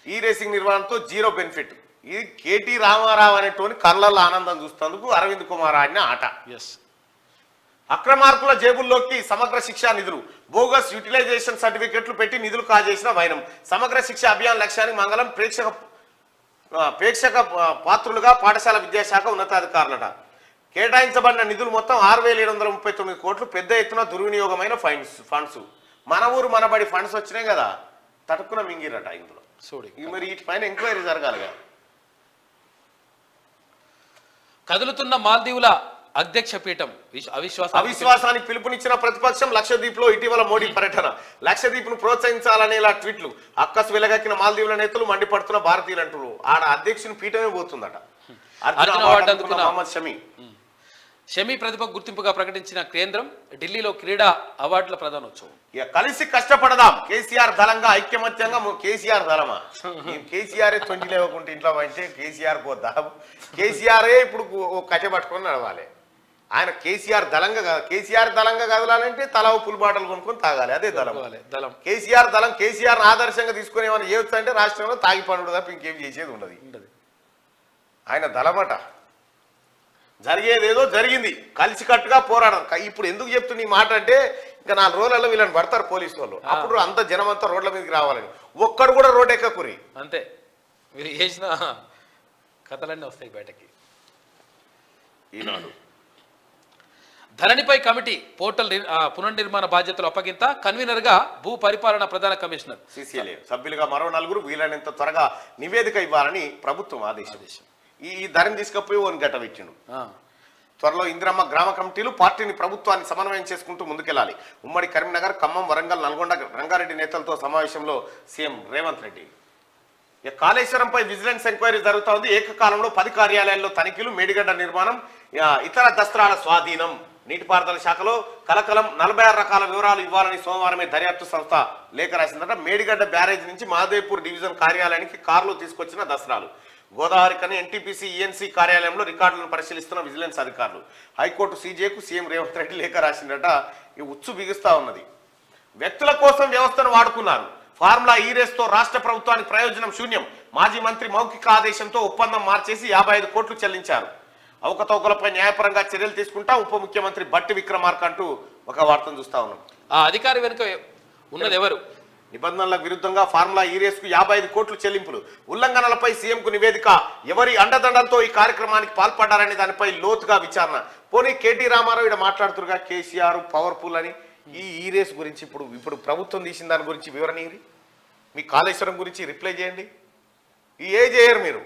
ఈ రేసింగ్ నిర్వహణతో జీరో బెనిఫిట్. ఇది కేటీ రామారావు అనేటువంటి కళ్ళల్లో ఆనందం చూస్తేందుకు అరవింద్ కుమార్ ఆడిన ఆట. అక్రమార్కుల జేబుల్లోకి సమగ్ర శిక్షా నిధులు, బోగస్ యూటిలైజేషన్ సర్టిఫికెట్లు పెట్టి నిధులు కాజేసిన వైనం. సమగ్ర శిక్ష అభియాన్ లక్ష్యానికి మంగళం. ప్రేక్షక పాత్రులుగా పాఠశాల విద్యాశాఖ ఉన్నతాధికారులట. కేటాయించబడిన నిధులు మొత్తం 6,739 కోట్లు. పెద్ద ఎత్తున దుర్వినియోగమైన ఫండ్స్. మన ఊరు మనబడి ఫండ్స్ వచ్చినాయి కదా, తటుక్కున మింగిరట. ఇందులో మరి వీటిపైన ఎంక్వైరీ జరగాలిగా. కదులుతున్న మాల్దీవుల అధ్యక్ష పీఠం అవిశ్వాసానికి పిలుపునిచ్చిన ప్రతిపక్షం. లక్షద్వీప్ లో ఇటీవల మోడీ పర్యటన. లక్షద్వీప్ ను ప్రోత్సహించాలనేలా ట్వీట్లు. అక్కసు వెలగక్కిన మాల్దీవుల నేతలు, మండిపడుతున్న భారతీయులు అంటూ ఆడ అధ్యక్షుని పీఠమే పోతుందట. షమీ ప్రతిభ గుర్తింపుగా ప్రకటించిన కేంద్రం. ఢిల్లీలో క్రీడా అవార్డుల ప్రధానోత్సవం. కలిసి కష్టపడదాం. కేసీఆర్ దళంగా ఐక్యమత్యంగా. కేసీఆర్ దళమా? కేసీఆర్ 20 లేవకుంటే ఇంట్లో అంటే కేసీఆర్ కో దళం. కేసీఆరే ఇప్పుడు కట్టె పట్టుకొని నడవాలి. ఆయన కేసీఆర్ దళంగా కదలాలంటే తల పులి బాటలు కొనుక్కొని తాగాలి. అదే దళం. కేసీఆర్ దళం. కేసీఆర్ ఆదర్శంగా తీసుకుని ఏమైనా చేయొచ్చు అంటే రాష్ట్రంలో తాగి పండుగ తప్ప ఇంకేం చేసేది ఉండదు. ఆయన దళమట. జరిగేదేదో జరిగింది. కలిసికట్టుగా పోరాడడం. ఇప్పుడు ఎందుకు చెప్తున్నా ఈ మాట అంటే, ఇంకా 4 రోజులలో వీళ్ళని పడతారు పోలీసు వాళ్ళు. అప్పుడు అంత జనం అంతా రోడ్ల మీదకి రావాలని. ఒక్కడు కూడా రోడ్ ఎక్కకురి. అంతే, మీరు చేసిన కథలన్నీ వస్తాయి బయటకి. ఈనాడు ధరణిపై కమిటీ పోర్టల్ పునర్నిర్మాణ బాధ్యతలు అప్పగింత. కన్వీనర్ గా భూ పరిపాలన ప్రధాన కమిషనర్. సిసిఎల్ఏ సభ్యులుగా మరో 4 వీలైనంత త్వరగా నివేదిక ఇవ్వాలని ప్రభుత్వం ఆదేశం. ఈ ధరని తీసుకపోయి ఓన్ గట్ట పెట్టిండు. త్వరలో ఇందిరమ్మ గ్రామ కమిటీలు పార్టీని ప్రభుత్వాన్ని సమన్వయం చేసుకుంటూ ముందుకెళ్లాలి. ఉమ్మడి కరీంనగర్, ఖమ్మం, వరంగల్, నల్గొండ, రంగారెడ్డి నేతలతో సమావేశంలో సీఎం రేవంత్ రెడ్డి. కాళేశ్వరంపై విజిలెన్స్ ఎంక్వైరీ జరుగుతూ ఉంది. ఏకకాలంలో 10 కార్యాలయాల్లో తనిఖీలు. మేడిగడ్డ నిర్మాణం, ఇతర దస్త్రాల స్వాధీనం. నీటిపారుదల శాఖలో కలకలం. 46 రకాల వివరాలు ఇవ్వాలని సోమవారమే దర్యాప్తు సంస్థ లేఖ రాసిందట. మేడిగడ్డ బ్యారేజ్ నుంచి మహదేవ్పూర్ డివిజన్ కార్యాలయానికి కారులో తీసుకొచ్చిన దస్త్రాలు. గోదావరి కని ఎన్టీపీసీ ఈఎన్సీ కార్యాలయంలో రికార్డులను పరిశీలిస్తున్న విజిలెన్స్ అధికారులు. హైకోర్టు సీజేకు సీఎం రేవంత్ రెడ్డి లేఖ రాసిందట. ఈ ఉచ్చు బిగుస్తా ఉన్నది. వ్యక్తుల కోసం వ్యవస్థను వాడుకున్నారు. ఫార్ములా ఈ రేస్తో రాష్ట్ర ప్రభుత్వానికి ప్రయోజనం శూన్యం. మాజీ మంత్రి మౌఖిక ఆదేశంతో ఒప్పందం మార్చేసి 55 కోట్లు చెల్లించారు. అవకతవకలపై న్యాయపరంగా చర్యలు తీసుకుంటా ఉప ముఖ్యమంత్రి బట్టి విక్రమార్క అంటూ ఒక వార్తను చూస్తా ఉన్నాం. ఆ అధికారి వెనుక ఉన్నది ఎవరు? నిబంధనలకు విరుద్ధంగా ఫార్ములా ఈ రేసుకు 55 కోట్లు చెల్లింపులు. ఉల్లంఘనలపై సీఎంకు నివేదిక. ఎవరి అండదండలతో ఈ కార్యక్రమానికి పాల్పడ్డారనే దానిపై లోతుగా విచారణ. పోనీ కేటీ రామారావు ఇక్కడ మాట్లాడుతురుగా కేసీఆర్ పవర్ఫుల్ అని. ఈ రేసు గురించి ఇప్పుడు ప్రభుత్వం తీసిన దాని గురించి వివరణ ఇవ్వండి. మీ కాళేశ్వరం గురించి రిప్లై చేయండి. ఏ చేయరు మీరు.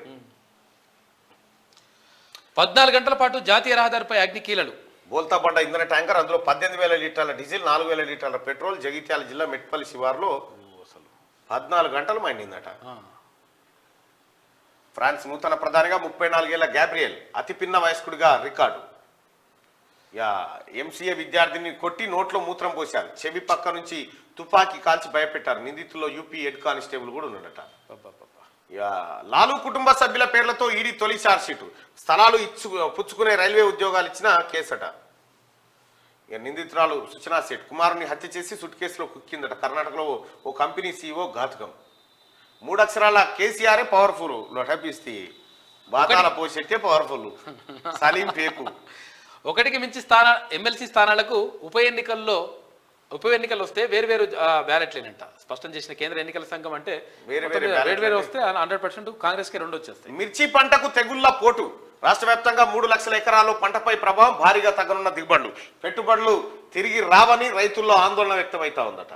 14 గంటల పాటు జాతీయ రహదారిపై అగ్నికీలలు. బోల్తా పడ్డ ఇంధన ట్యాంకర్, అందులో 18,000 లీటర్ల డీజిల్, 4,000 లీటర్ల పెట్రోల్. జగిత్యాల జిల్లా మెట్పల్లి శివార్లో 14 గంటలు మండిందట. ఫ్రాన్స్ నూతన ప్రధానిగా 34 ఏళ్ల గ్యాబ్రియల్ అతి పిన్న వయస్కుడిగా రికార్డు. ఎంసీఏ విద్యార్థిని కొట్టి నోట్లో మూత్రం పోశారు. చెవి పక్క నుంచి తుపాకీ కాల్చి భయపెట్టారు. నిందితుల్లో యూపీ హెడ్ కానిస్టేబుల్ కూడా ఉన్నాడట. లాలూ కుటుంబ సభ్యుల పేర్లతో ఈడీ తొలి ఛార్జ్షీటు. స్థలాలు పుచ్చుకునే రైల్వే ఉద్యోగాలు ఇచ్చిన కేసట. నిందితురాలు సుచనా సేఠ్ కుమారుని హత్య చేసి సుట్ కేసులో కుక్కిందట. కర్ణాటకలో ఓ కంపెనీ సీఈఓ ఘాతుకం. 3 అక్షరాల కేసీఆర్ పవర్ఫుల్. నొటపిస్తే బాతాల పోషెట్టే పవర్ఫుల్. సలీం పేకు. 1కి మించి ఎమ్మెల్సీ స్థానాలకు ఉప ఎన్నికల్లో ఉప ఎన్నికలు వస్తే వేరు బ్యాలెట్లేనంట స్పష్టం చేసిన కేంద్ర ఎన్నికల సంఘం. అంటే వేరు వస్తే 100% కాంగ్రెస్కి 2 వచ్చేస్తాయి. మిర్చి పంటకు తెగుళ్ల పోటు. రాష్ట్ర వ్యాప్తంగా 3 లక్షల ఎకరాల్లో పంటపై ప్రభావం, భారీగా తగ్గనున్న దిగుబడులు, పెట్టుబడులు తిరిగి రావని రైతుల్లో ఆందోళన వ్యక్తమవుతా ఉందట.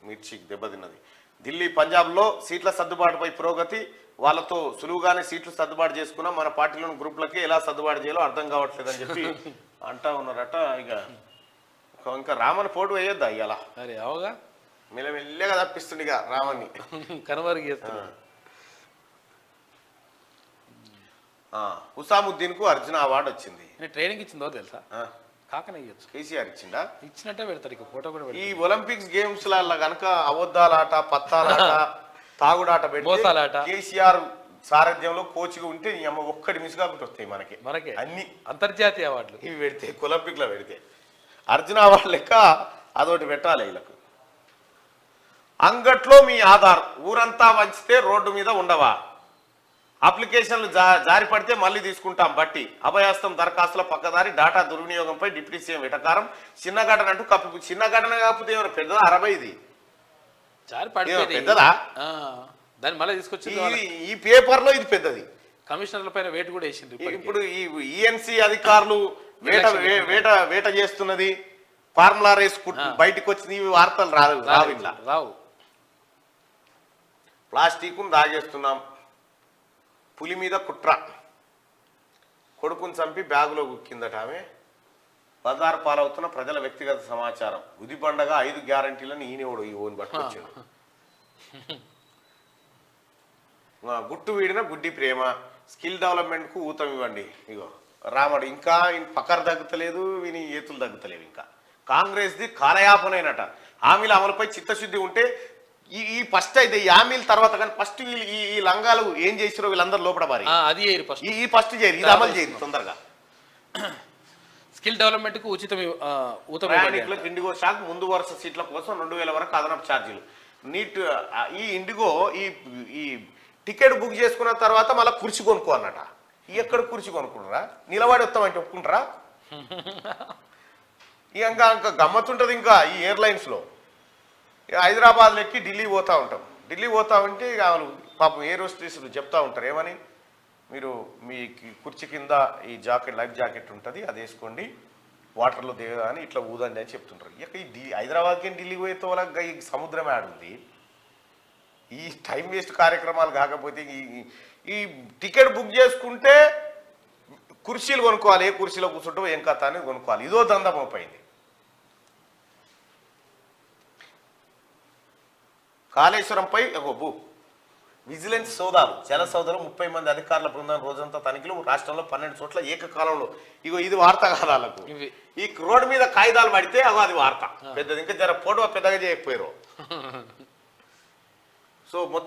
మిర్చికి దెబ్బతిన్నది. ఢిల్లీ, పంజాబ్లో సీట్ల సర్దుబాటుపై పురోగతి. వాళ్ళతో సులువుగానే సీట్లు సర్దుబాటు చేసుకున్నా మన పార్టీలోని గ్రూపులకి ఎలా సర్దుబాటు చేయాలో అర్థం కావట్లేదని చెప్పి అంటా ఉన్నారట. ఇక ఇంకా రామని పోటు వేయొద్దా ఇవాళ? అరే అవగా మెల్లమెల్లగా తప్పిస్తుంది ఇక రామని కనుమరుగు చేస్తున్నాడు. హుసాముద్దీన్ కు అర్జున అవార్డు వచ్చింది. ట్రైనింగ్ ఇచ్చిందో తెలుసా? కాకనే ఇవ్వచ్చు. కేసీఆర్ ఇచ్చిందా? ఇచ్చినట్టే పెడతారు. ఇక ఫోటో కూడా ఈ ఒలింపిక్స్ గేమ్స్ ల కనుక అబద్ధాలాట, పత్తాలాట, తాగుడాట మోసాలాట కేసీఆర్ సారథ్యంలో కోచ్గా ఉంటే ఈ అమ్మ ఒక్కటి మిస్ కాకుండా వస్తాయి మనకి అన్ని అంతర్జాతీయ అవార్డులు. ఇవి పెడితే ఒలింపిక్ లో పెడితే అర్జున అవార్డు లెక్క అదొకటి పెట్టాలి వీళ్ళకు. అంగట్లో మీ ఆధార్, ఊరంతా వంచితే రోడ్డు మీద ఉండవా? అప్లికేషన్లు జారి పడితే మళ్ళీ తీసుకుంటాం బట్టి. అభయాస్తం దరఖాస్తుల పక్కదారి, డాటా దుర్వినియోగంపై డిప్యూటీ సీఎం వెటకారం. చిన్న ఘటన అంటూ కప్పు. చిన్న ఘటన కాకపోతే ఏమైనా పెద్దదా? 60 ఇది జారి పడిపోయింది పెద్దదా? దాన్ని మళ్ళీ తీసుకొచ్చి ఈ పేపర్ లో ఇది పెద్దది. కమిషనర్ల పైన వేటు కూడా వేసింది. ఇప్పుడు ఈ ఈఎన్సీ అధికారులు వేట చేస్తున్నది, ఫార్ములా రేస్ బయటకు వచ్చింది. ఇవి వార్తలు రావు. ప్లాస్టిక్ దాగేస్తున్నాం. పులి మీద కుట్ర. కొడుకుని చంపి బ్యాగులో గుక్కిందట ఆమె. బజారు పాలవుతున్న ప్రజల వ్యక్తిగత సమాచారం. ఉదిబండగా 5 గ్యారంటీలను ఈయనోడు ఈ ఓన్ పట్టుకొచ్చాడు. గుట్టు వీడిన గుడ్డి ప్రేమ. స్కిల్ డెవలప్మెంట్ కు ఊతం ఇవ్వండి. ఇగో రామడు ఇంకా పక్కన తగ్గుతలేదు, వీని ఏతులు తగ్గుతలేవు. ఇంకా కాంగ్రెస్ ది కాలయాపనైనట. హామీల అమలుపై చిత్తశుద్ధి ఉంటే ఈ ఫస్ట్ అయితే ఈ హామీల తర్వాత కానీ ఫస్ట్ ఈ లంగాలు ఏం చేసిరో వీళ్ళందరూ లోపల బారి ఈ ఫస్ట్ చేయరు, ఇది అమలు చేయరు తొందరగా. స్కిల్ డెవలప్మెంట్ కు ఉచిత ప్రయాణికులకు ఇండిగో షాక్. ముందు వరుస సీట్ల కోసం 2000 వరకు అదనపు ఛార్జీలు. నీట్ ఈ ఇండిగో ఈ టికెట్ బుక్ చేసుకున్న తర్వాత మళ్ళీ కుర్చీ కొనుక్కో అన్నట. ఎక్కడ కుర్చీ కొనుక్కుంటారా? నిలబడి వస్తామంటే ఒప్పుకుంటారా? ఇంకా గమ్మత్తుంటది. ఇంకా ఈ ఎయిర్లైన్స్ లో హైదరాబాద్ ఎక్కి ఢిల్లీ పోతా ఉంటాం. ఢిల్లీ పోతా ఉంటే వాళ్ళు పాపం ఎయిర్ హోస్టెస్లు చెప్తా ఉంటారు ఏమని, మీరు మీ కుర్చీ కింద ఈ జాకెట్, లైఫ్ జాకెట్ ఉంటుంది, అది వేసుకోండి, వాటర్లో దిగదా అని ఇట్లా ఊదండి అని చెప్తుంటారు. ఇక ఈ హైదరాబాద్కి ఢిల్లీ పోయేతో వాళ్ళకి ఈ సముద్రం ఆడుంది. ఈ టైం వేస్ట్ కార్యక్రమాలు కాకపోతే ఈ టికెట్ బుక్ చేసుకుంటే కుర్చీలు కొనుక్కోవాలి. ఏ కుర్చీలో కూర్చుంటావు ఏం కథ అనేది కొనుక్కోవాలి. ఇదో దందా మోపైంది. కాళేశ్వరంపై విజిలెన్స్ సోదాలు. జల సోదాలు 30 మంది అధికారుల బృందం రోజంతా తనిఖీలు. రాష్ట్రంలో 12 చోట్ల ఏకకాలంలో. ఇగో ఇది వార్త కాదాలకు. ఈ రోడ్డు మీద కాగితాలు పడితే అది వార్త పెద్దది. ఇంకా జర ఫోటో పెద్దగా చేయకపోయారు. సో మొత్తం